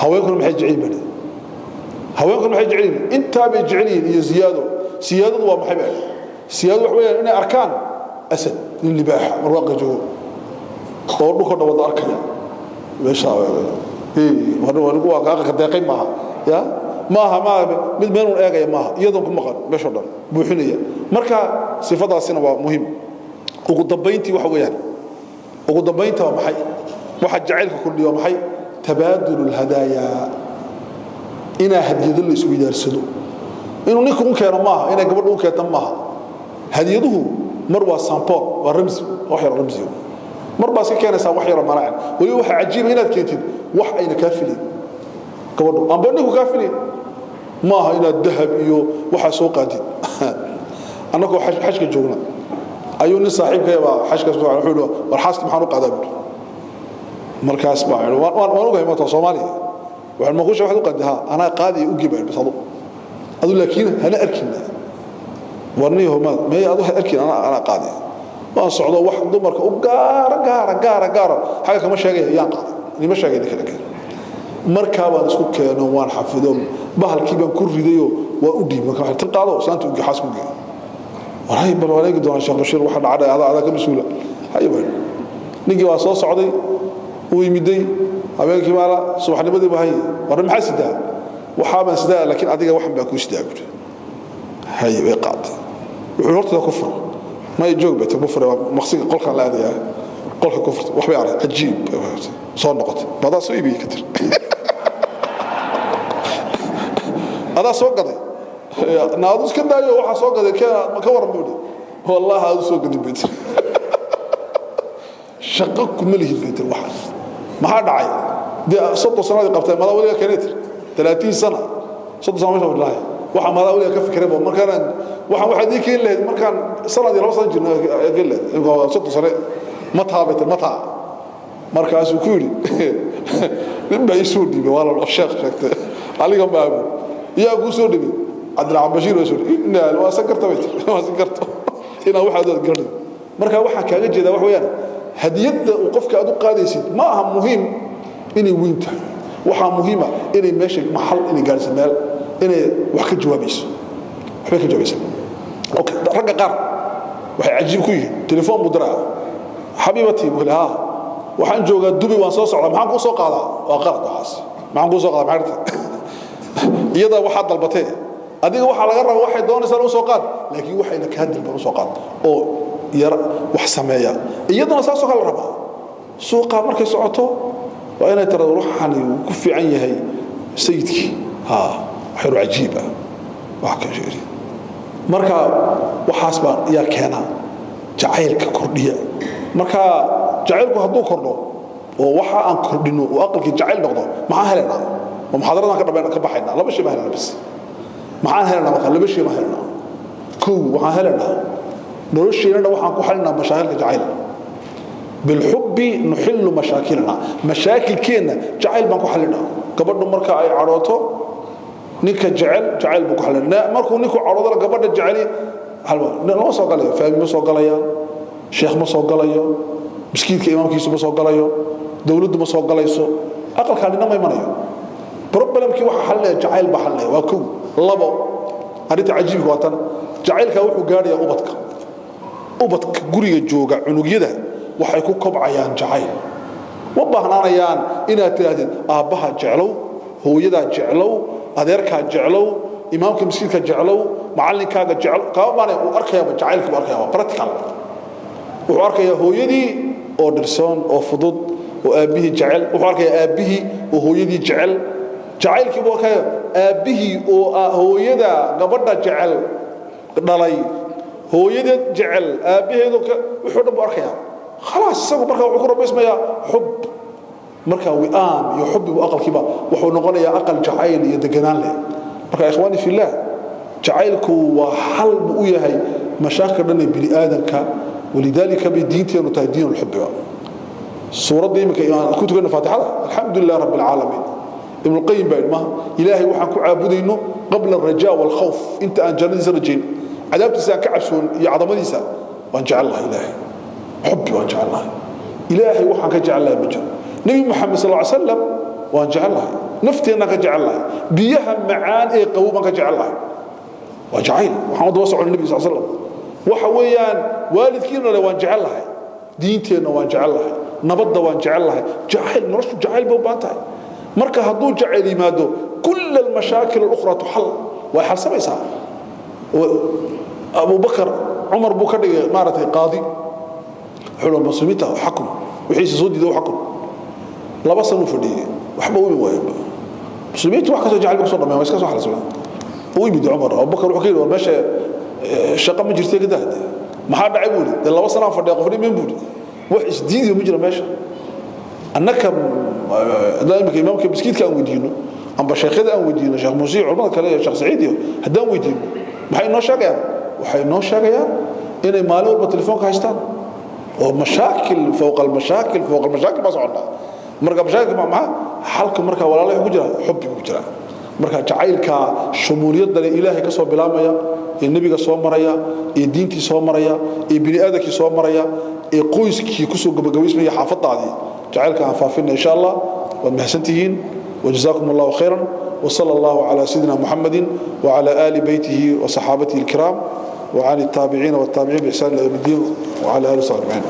haweenku maxay jicil bad haweenku maxay jicilin inta bay jicilin iyo siyaadadu waa maxay baa siyaadu wax weeyaan inay arkaan asad in libaax marwaaqo joogo oo dhulka dhawada arkaya meesha waa waa ka deeqay maaha ya maaha mid meel uu eegaya maaha iyadoo ku maqan meesha dhan buuxinaya marka sifadaasina waa muhiim ugu dambeyntii waxa weeyaan ugu dambeynta waa maxay waxa jacaylka kordhiyo maxay tabaadul hadaaya ina hadiyado la isku widaarsado inuu ninku u keeno maaha inay gabadhu u keetan maaha hadiyaduhu mar waa sample waa ramsi wax yar ramsi mar baa si keenaysa wax yar maraan wali waxa cajiib inaad keentid wax ayna kaafilin gabadhu amba ninku kaafilin maaha inaad dahab iyo waxa soo qaadid anako xajka joogna ayuu nin saaxiibkayba xajka soo wuxuu war xaaska maxaan u qaadaa markaas baa waan ogahay ma Soomaaliya waxaan ma ku soo wax u qadaha ana qaadi u gibay bisado adu laakiin hana arkina warniyo ma adu arkin ana qaadi waan socdo wax dumarka u gaar xaga kama sheegay yaan qaadi nima sheegay kale marka waan isku keeno waan xafido bahalkii baan ku ridayo waa u dhiibay ka xirtan qaado saanta u xasku geey waray bal walaagi doona sheekh Bashir waxa dhacay ada ka masuula haybaan nigi waa soo socday uu yimiday habeenkii maala subaxnimadii baa hay war maxaa sidaa waxa baan sidaa laakiin adiga waxan baa ku sidaa gud hay way qaad wuxuu horta ku furo ma joog baa ku furo maqsiga qolka la aadaya qolka ku furo wax bay arag ajiib soo noqotay bada soo iibi ka tir ada soo gaday naadus ka daayo waxa soo gaday ka waran buudi wallahi aad soo gaday bid shaqo kuma lihi bid waxa ما دعي دي 6 سنوات qabtay madaw waliga keenay 30 sano 6 sano ma wallahi waxa madaw waliga ka fikiray markaan waxa diikeen leed markaan sanadii 2 sano jirnaa gale 6 sano ma taabay markaas uu ku yiri ninba isoo dhibay wala sheekh sheegtay aliga baabu yaa ku soo dhibay Abdul Bashir oo soo inna waa sakarto ina waxa dad garan marka waxa kaaga jeeda wax weeyaan hadiyada uu qofka aad u qaadaysid ma aha muhiim inay weynta waxa muhiima inay meesha maxal inay gaarso meel inay wax ka jawaabayso okay raga qaar waxay ajiib ku yihiin telefoon mudra xabiibati walaha waxaan joogaa Dubai waan soo socdaa maxaan ku soo qaadaa waa qalad waxaas maxaan ku soo qaadaa maxarta iyada waxa dalbatay adiga waxa laga rabo waxay doonaysaa inuu soo qaad laakiin waxayna ka dalban soo qaad oo yar wax sameeya iyaduna saasoo kala raba suuqa markay socoto waa inay tirado ruuxani ku fiican yahay sayidki xiro ajiiba wax ka jeeri marka waxaas baa yaa keena jacaylka kordhiya marka jacaylku hadduu kordho oo waxa aan kordhino oo aqalki jacayl noqdo maxaa helena oo muxaadaradan ka dhameeyna ka baxayna laba shay ma helena bas maxaa helena marka laba shay ma helena waxaa helena نرشينا وحنا كحلنا مشاكل جعيل بالحب نحل مشاكلنا مشاكل كينا جعيل بنكو حلنا قبل مركا اي عروتو نيكا جعيل بنكو حلنا مركو نيكو عروضه قبل جعيل حلوه نو سو غلايو فاهم سو غلايا شيخ ما سو غلايو مسكينك امامكيسو ما سو غلايو دولده ما سو غلايسو اقل كاننا ما يمنيو بروبلمكي waxa xalay jacayl ba xalay waa ku labo arinta cajiib waatan jacaylka wuxuu gaadhay ubadka guriga jooga cunugyada waxay ku kobcayaan jacayl ma baahnanayaan inaad tiraahdo aabaha jeclow hooyada jeclow adeerka jeclow imaamka miskiinka jeclow macallinkaaga jecel kaba maanay uu arkayaa jacaylku arkayaa practical wuxuu arkayaa hooyadii oo dhirsoon oo fudud oo aabihii jecel wuxuu arkayaa aabihii oo hooyadii jecel jacaylkii buu arkayaa aabihii oo hooyada gabadha jecel dhalay hooyada jecel aabaheedu wuxuu dhan buu arkayaa خلاص isagu marka wuxuu ku rabaysmayaa xub marka wi'aan iyo xubbi u aqalkiiba wuxuu noqonayaa aqal jacayl iyo deganaan leh marka ikhwaani fillah jacaylku waa xal u yahay mashaakil dhan bini aadanka ولذلك بدينتنا تهدين الحب سورة ديمك كنت قلنا فاتحة الحمد لله رب العالمين ابن القيم بين ما إلهي وحنكو عابدينه قبل الرجاء والخوف انت أنجلني سرجين عذابت سان كعبسون يا عظمني سان وانجعل الله إلهي حبي وانجعل الله إلهي وحنك جعل الله مجر نبي محمد صلى الله عليه وسلم وانجعل الله نفتي أنك جعل الله بيها معان إيه قومك جعل الله وجعل محمد وصع النبي صلى الله عليه وسلم وحويان والدكينا لو جعل الله دينتنا وان جعل الله نبض وان جعل الله جعل نرش جعل بوبانتها marka haduu jacayl yimaado kull المشاكل الاخرى تحل وحل سميسا ابو بكر عمر بو كدغ مارتي قاضي حلو المسلمين حكم وحيس سوديده حكم لبا سنه فدي waxba uu waayay مسلمين wax ka soo jacayl soo dhameeyay iska soo xalasay oo yimid عمر ابو بكر wuxuu keenay meesha shaqa ma jirtay gadaade maxaa dhacay buuli laba sano fadhiyo qofni meen buuli wax isdiidiyo ma jira meesha annaka daaimka imaamka biskiidka aan weydiino amba sheekhada aan weydiino sheekh muusi culimada kale iyo sheekh saciid iyo hadaan weydiino maxay noo sheegayaan waxay noo sheegayaan inay maalin walba telefoonka haystaan oo mashaakil fawqa al-mashaakil ma socda marka mashaakil ma halka marka walaalay ku jira xubbi ku jira marka jacaylka shumuuliyada ilaahay ka soo bilaamaya ee nabiga soo maraya ee diintii soo maraya ee bini aadamkii soo maraya ee qoyskii ku soo gabagabaysmaya xaafadaadii jacaylka aan faafina insha Allah wa mahsantihiin وجزاكم الله خيرا وصلى الله على سيدنا محمد وعلى آل بيته وصحابته الكرام وعن التابعين والتابعين بإحسان إلى يوم الدين وعلى آله وصحبه أجمعين